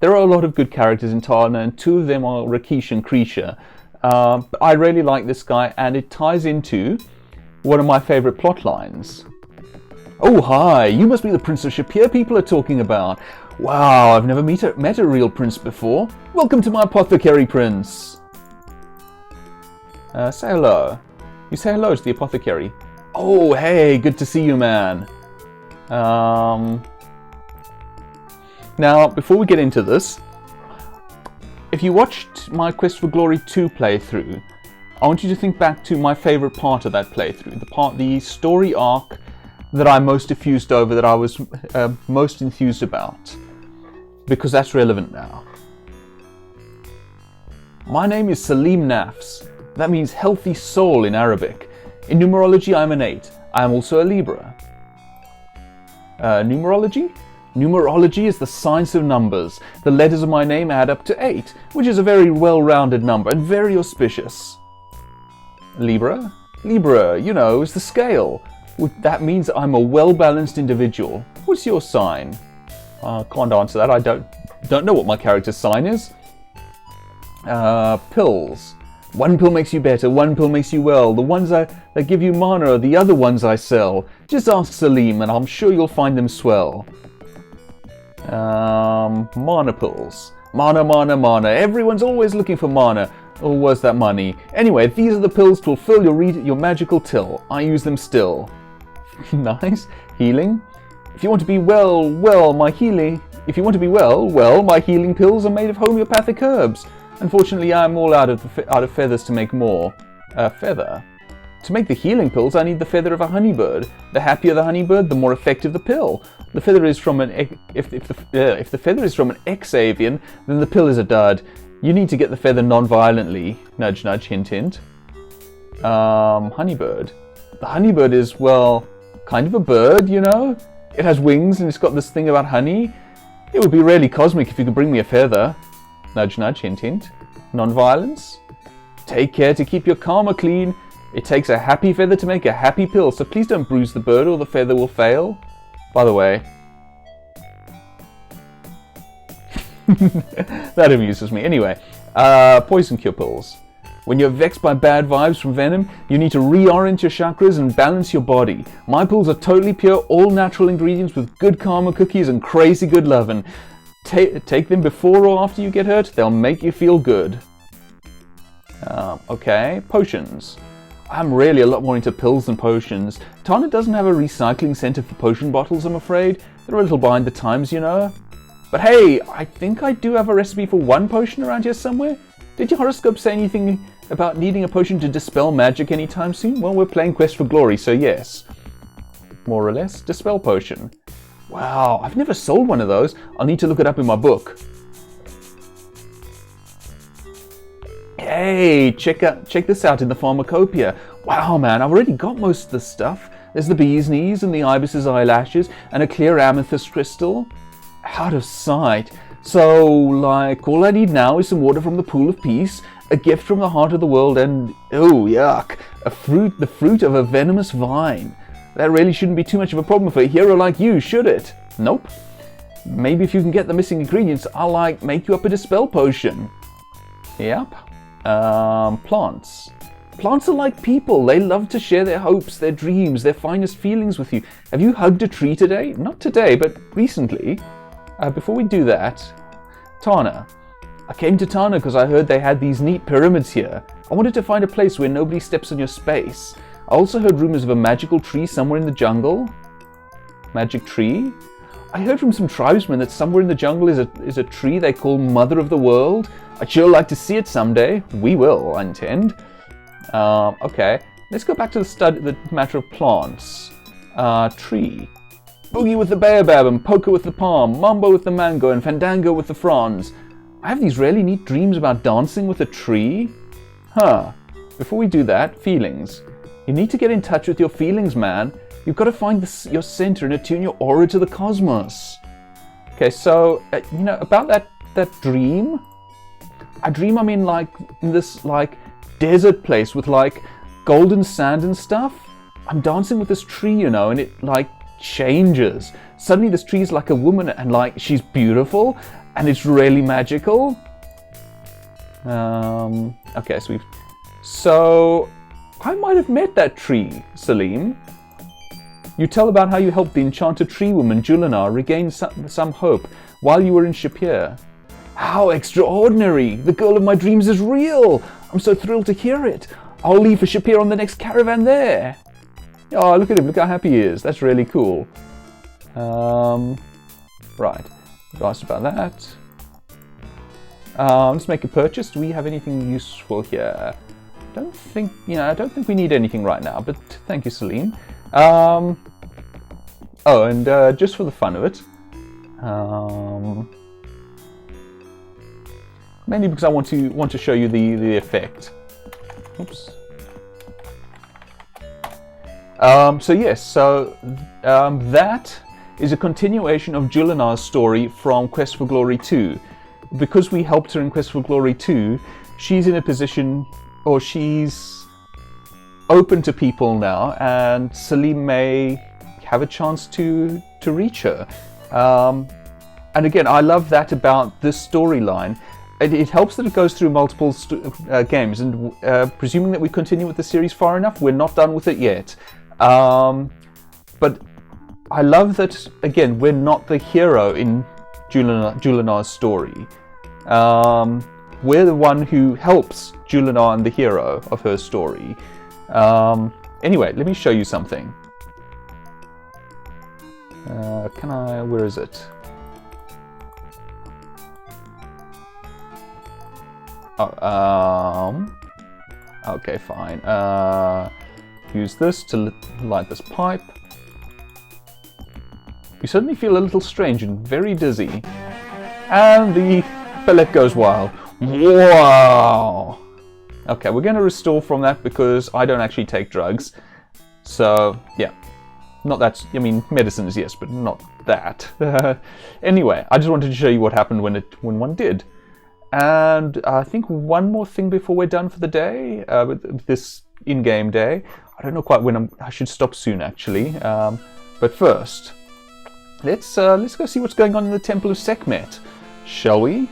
are a lot of good characters in Tarna, and 2 of them are Rakeesh and Uhura. But I really like this guy, and it ties into one of my favorite plot lines. Oh, hi, you must be the Prince of Shapier people are talking about. Wow, I've never met a real prince before. Welcome to my apothecary, prince. Say hello. You say hello to the apothecary. Oh, hey, good to see you, man. Now, before we get into this, if you watched my Quest for Glory 2 playthrough, I want you to think back to my favorite part of that playthrough, the story arc that I'm most diffused over, that I was most enthused about, because that's relevant now. My name is Salim Nafs. That means healthy soul in Arabic. In numerology, I'm an 8. I am also a Libra. Numerology? Numerology is the science of numbers. The letters of my name add up to 8, which is a very well-rounded number and very auspicious. Libra? Libra, you know, is the scale. That means I'm a well-balanced individual. What's your sign? Can't answer that. I don't know what my character's sign is. Pills. 1 pill makes you better, 1 pill makes you well. The ones that give you mana are the other ones I sell. Just ask Salim and I'm sure you'll find them swell. Mana pills. Mana, mana, mana. Everyone's always looking for mana. Or was that money? Anyway, these are the pills to fulfill your magical till. I use them still. Nice. Healing. If you want to be my healing pills are made of homeopathic herbs. Unfortunately, I'm all out of feathers to make more. Feather. To make the healing pills, I need the feather of a honeybird. The happier the honeybird, the more effective the pill. The feather is from if the feather is from an ex-avian, then the pill is a dud. You need to get the feather non-violently. Nudge, nudge, hint, hint. Honeybird. The honeybird is, well, kind of a bird, you know? It has wings and it's got this thing about honey. It would be really cosmic if you could bring me a feather. Nudge, nudge, hint, hint. Non-violence. Take care to keep your karma clean. It takes a happy feather to make a happy pill, so please don't bruise the bird or the feather will fail. By the way, That amuses me. Anyway, poison cure pills. When you're vexed by bad vibes from venom, you need to reorient your chakras and balance your body. My pills are totally pure, all natural ingredients with good karma cookies and crazy good lovin'. Take them before or after you get hurt, they'll make you feel good. Okay, potions. I'm really a lot more into pills than potions. Tarna doesn't have a recycling center for potion bottles, I'm afraid. They're a little behind the times, you know. But hey, I think I do have a recipe for one potion around here somewhere. Did your horoscope say anything about needing a potion to dispel magic anytime soon? Well, we're playing Quest for Glory, so yes. More or less. Dispel potion. Wow, I've never sold one of those. I'll need to look it up in my book. Hey, check this out in the pharmacopoeia. Wow, man, I've already got most of the stuff. There's the bee's knees and the ibis's eyelashes and a clear amethyst crystal. Out of sight. So, like, all I need now is some water from the pool of peace, a gift from the heart of the world, and, oh, yuck, the fruit of a venomous vine. That really shouldn't be too much of a problem for a hero like you, should it? Nope. Maybe if you can get the missing ingredients, I'll, like, make you up a dispel potion. Yep. Plants. Plants are like people. They love to share their hopes, their dreams, their finest feelings with you. Have you hugged a tree today? Not today, but recently. Before we do that, Tarna. I came to Tarna because I heard they had these neat pyramids here. I wanted to find a place where nobody steps on your space. I also heard rumors of a magical tree somewhere in the jungle. Magic tree? I heard from some tribesmen that somewhere in the jungle is a tree they call Mother of the World. I'd sure like to see it someday. We will, I intend. Okay, let's go back to the matter of plants. Tree. Boogie with the baobab and polka with the palm, mambo with the mango and fandango with the fronds. I have these really neat dreams about dancing with a tree. Huh. Before we do that, feelings. You need to get in touch with your feelings, man. You've got to find your center and attune your aura to the cosmos. Okay, so, about that dream. I dream I'm in, like, this, like, desert place with, like, golden sand and stuff. I'm dancing with this tree, you know, and it, like, changes. Suddenly this tree is like a woman and, like, she's beautiful and it's really magical. Okay, so I might have met that tree, Salim. You tell about how you helped the enchanted tree woman, Julinar, regain some hope while you were in Shapier. How extraordinary! The girl of my dreams is real! I'm so thrilled to hear it. I'll leave for Shapier on the next caravan there. Oh, look at him. Look how happy he is. That's really cool. Right. You asked about that. Let's make a purchase. Do we have anything useful here? I don't think we need anything right now, but thank you, Celine. Oh, and just for the fun of it, mainly because I want to show you the effect. Oops. That is a continuation of Julinar's story from Quest for Glory 2. Because we helped her in Quest for Glory 2, she's in a position, or she's open to people now, and Salim may have a chance to reach her. And again, I love that about this storyline. It helps that it goes through multiple games, and presuming that we continue with the series far enough, we're not done with it yet. But I love that, again, we're not the hero in Julinar's story. We're the one who helps Julinar and the hero of her story. Anyway, let me show you something. Where is it? Okay, fine. Use this to light this pipe. You suddenly feel a little strange and very dizzy. And the pellet goes wild. Wow! Okay, we're going to restore from that because I don't actually take drugs. So, yeah. Not that, medicines, yes, but not that. Anyway, I just wanted to show you what happened when one did. And I think one more thing before we're done for the day, with this in-game day. I don't know quite when I should stop soon, actually. But first, let's go see what's going on in the Temple of Sekhmet. Shall we?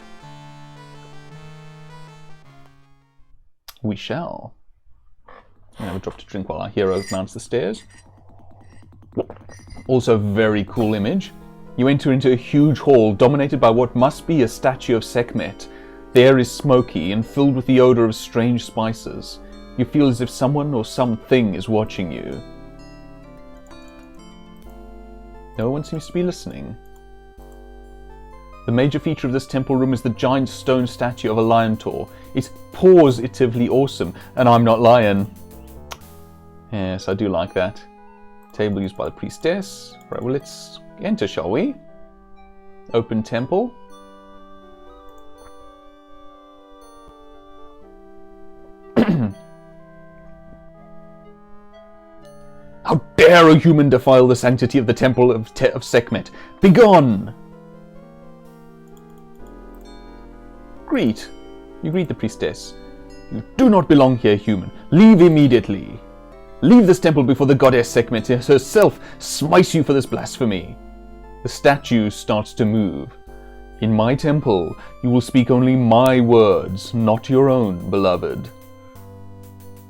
We shall. And have a drop to drink while our hero mounts the stairs. Also, very cool image. You enter into a huge hall dominated by what must be a statue of Sekhmet. The air is smoky and filled with the odor of strange spices. You feel as if someone or something is watching you. No one seems to be listening. The major feature of this temple room is the giant stone statue of a lion taur. It's positively awesome, and I'm not lying. Yes, I do like that. Table used by the priestess. Right, well, let's enter, shall we? Open temple. How dare a human defile the sanctity of the temple of Sekhmet? Begone! You greet the priestess. You do not belong here, human. Leave immediately. Leave this temple before the goddess Sekhmet herself smites you for this blasphemy. The statue starts to move. In my temple, you will speak only my words, not your own, beloved.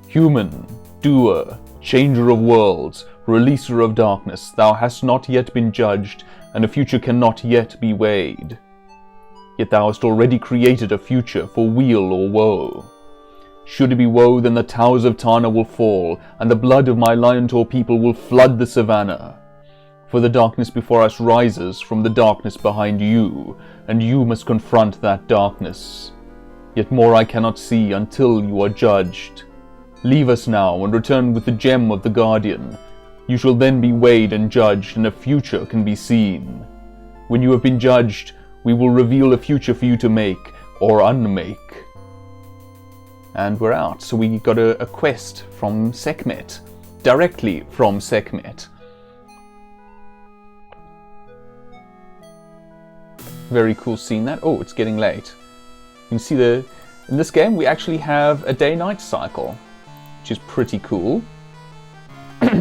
Human, doer, changer of worlds, releaser of darkness, thou hast not yet been judged, and a future cannot yet be weighed. Yet thou hast already created a future for weal or woe. Should it be woe, then the towers of Tarna will fall, and the blood of my lion taur people will flood the savanna. For the darkness before us rises from the darkness behind you, and you must confront that darkness. Yet more I cannot see until you are judged. Leave us now and return with the gem of the guardian. You shall then be weighed and judged, and a future can be seen. When you have been judged, we will reveal a future for you to make or unmake. And we're out. So we got a quest from Sekhmet. Directly from Sekhmet. Very cool seeing that. Oh, it's getting late. You can see in this game we actually have a day-night cycle, which is pretty cool. Look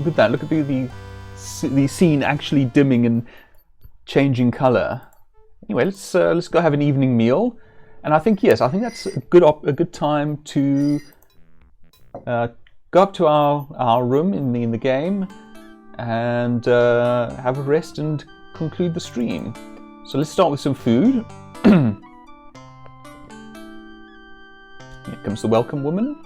at that. Look at the scene actually dimming and changing color. Anyway, let's go have an evening meal, and I think that's a good time to go up to our room in the game and have a rest and conclude the stream. So let's start with some food. Here comes the welcome woman.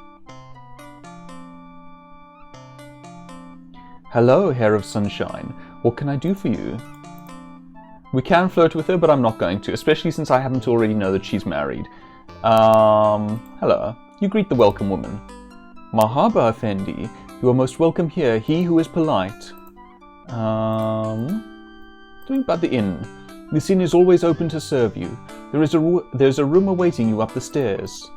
Hello, Hair of Sunshine. What can I do for you? We can flirt with her, but I'm not going to, especially since I happen to already know that she's married. Hello. You greet the welcome woman. Mahaba Effendi, you are most welcome here, he who is polite. Doing about the inn. This inn is always open to serve you. There's a room awaiting you up the stairs.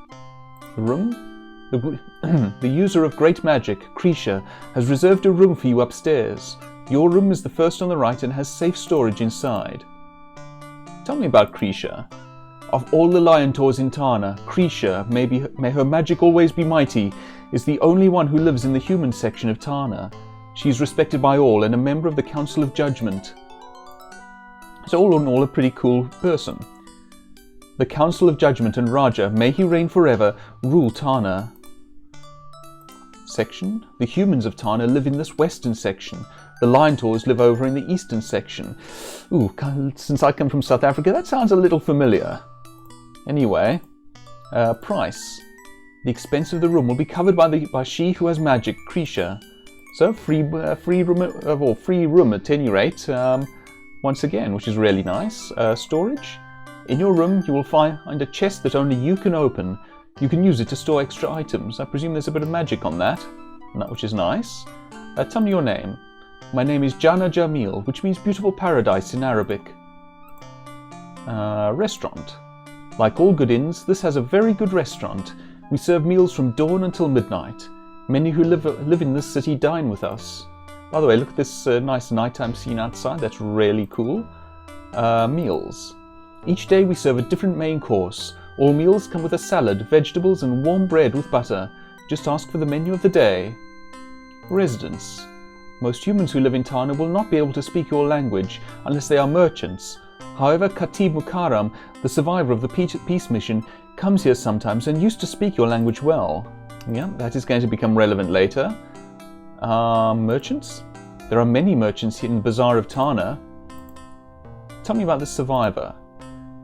The room? The user of great magic, Krisha, has reserved a room for you upstairs. Your room is the first on the right and has safe storage inside. Tell me about Krisha. Of all the lion taurs in Tarna, Krisha, may her magic always be mighty, is the only one who lives in the human section of Tarna. She is respected by all and a member of the Council of Judgment. So all in all, a pretty cool person. The Council of Judgment and Raja, may he reign forever, rule Tarna. Section. The humans of Tarna live in this western section. The lion taurs live over in the eastern section. Ooh, since I come from South Africa, that sounds a little familiar. Anyway, price. The expense of the room will be covered by she who has magic, Krisha. So free room at any rate. Once again, which is really nice. Storage. In your room, you will find a chest that only you can open. You can use it to store extra items. I presume there's a bit of magic on that, which is nice. Tell me your name. My name is Jana Jamil, which means beautiful paradise in Arabic. Restaurant. Like all good inns, this has a very good restaurant. We serve meals from dawn until midnight. Many who live in this city dine with us. By the way, look at this nice nighttime scene outside. That's really cool. Meals. Each day we serve a different main course. All meals come with a salad, vegetables, and warm bread with butter. Just ask for the menu of the day. Residence. Most humans who live in Tarna will not be able to speak your language unless they are merchants. However, Khatib Mukarram, the survivor of the peace mission, comes here sometimes and used to speak your language well. Yeah, that is going to become relevant later. Merchants? There are many merchants in the Bazaar of Tarna. Tell me about the survivor.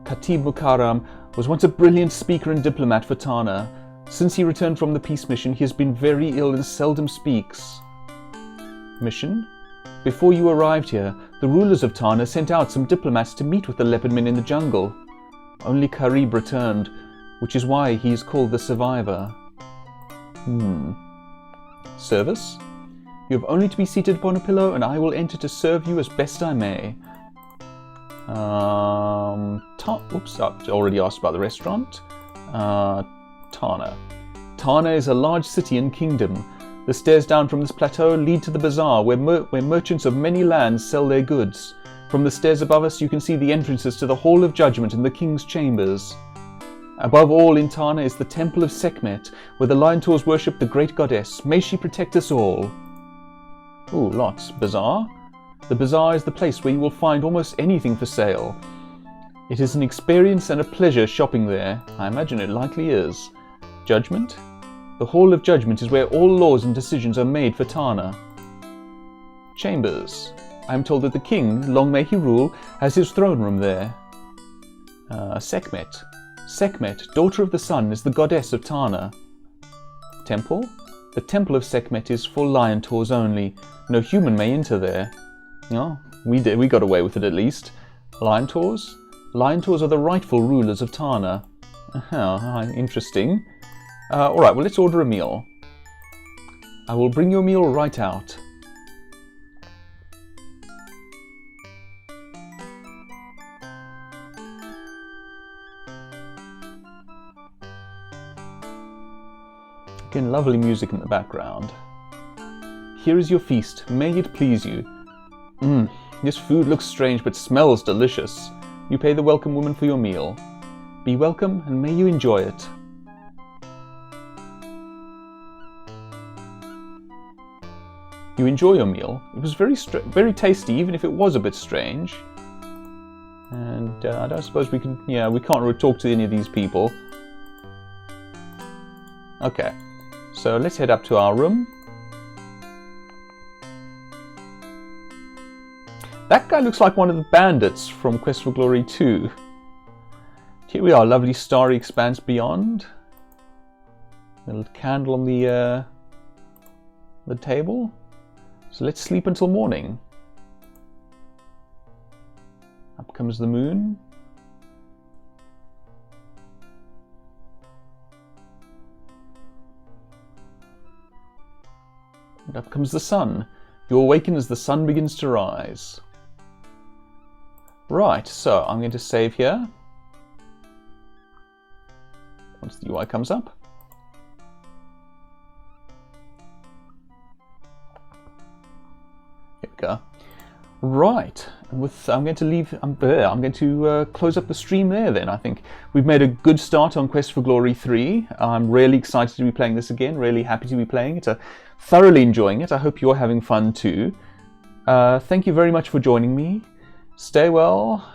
Khatib Mukarram was once a brilliant speaker and diplomat for Tarna. Since he returned from the peace mission, he has been very ill and seldom speaks. Mission? Before you arrived here, the rulers of Tarna sent out some diplomats to meet with the leopard men in the jungle. Only Karib returned, which is why he is called the survivor. Service? You have only to be seated upon a pillow, and I will enter to serve you as best I may. Oops, I've already asked about the restaurant. Tarna. Tarna is a large city and kingdom. The stairs down from this plateau lead to the bazaar, where merchants of many lands sell their goods. From the stairs above us, you can see the entrances to the Hall of Judgment and the King's Chambers. Above all in Tarna is the Temple of Sekhmet, where the Lion Taurs worship the great goddess. May she protect us all. Ooh, lots. Bazaar? The bazaar is the place where you will find almost anything for sale. It is an experience and a pleasure shopping there. I imagine it likely is. Judgment? The Hall of Judgment is where all laws and decisions are made for Tarna. Chambers. I am told that the king, long may he rule, has his throne room there. Sekhmet. Sekhmet, daughter of the sun, is the goddess of Tarna. Temple? The Temple of Sekhmet is for Lion Taurs only. No human may enter there. Oh, we got away with it at least. Lion Taurs? Lion Taurs are the rightful rulers of Tarna. Interesting. Alright, well, let's order a meal. I will bring your meal right out. Again, lovely music in the background. Here is your feast. May it please you. This food looks strange but smells delicious. You pay the welcome woman for your meal. Be welcome and may you enjoy it. You enjoy your meal. It was very tasty, even if it was a bit strange. And I don't suppose we can... Yeah, we can't really talk to any of these people. Okay, so let's head up to our room. That guy looks like one of the bandits from Quest for Glory 2. Here we are, lovely starry expanse beyond. A little candle on the table. So let's sleep until morning. Up comes the moon. And up comes the sun. You awaken as the sun begins to rise. Right, so I'm going to save here. Once the UI comes up. Here we go. Right, and I'm going to leave. I'm going to close up the stream there. Then I think we've made a good start on Quest for Glory 3. I'm really excited to be playing this again. Really happy to be playing it. Thoroughly enjoying it. I hope you're having fun too. Thank you very much for joining me. Stay well,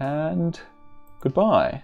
and goodbye.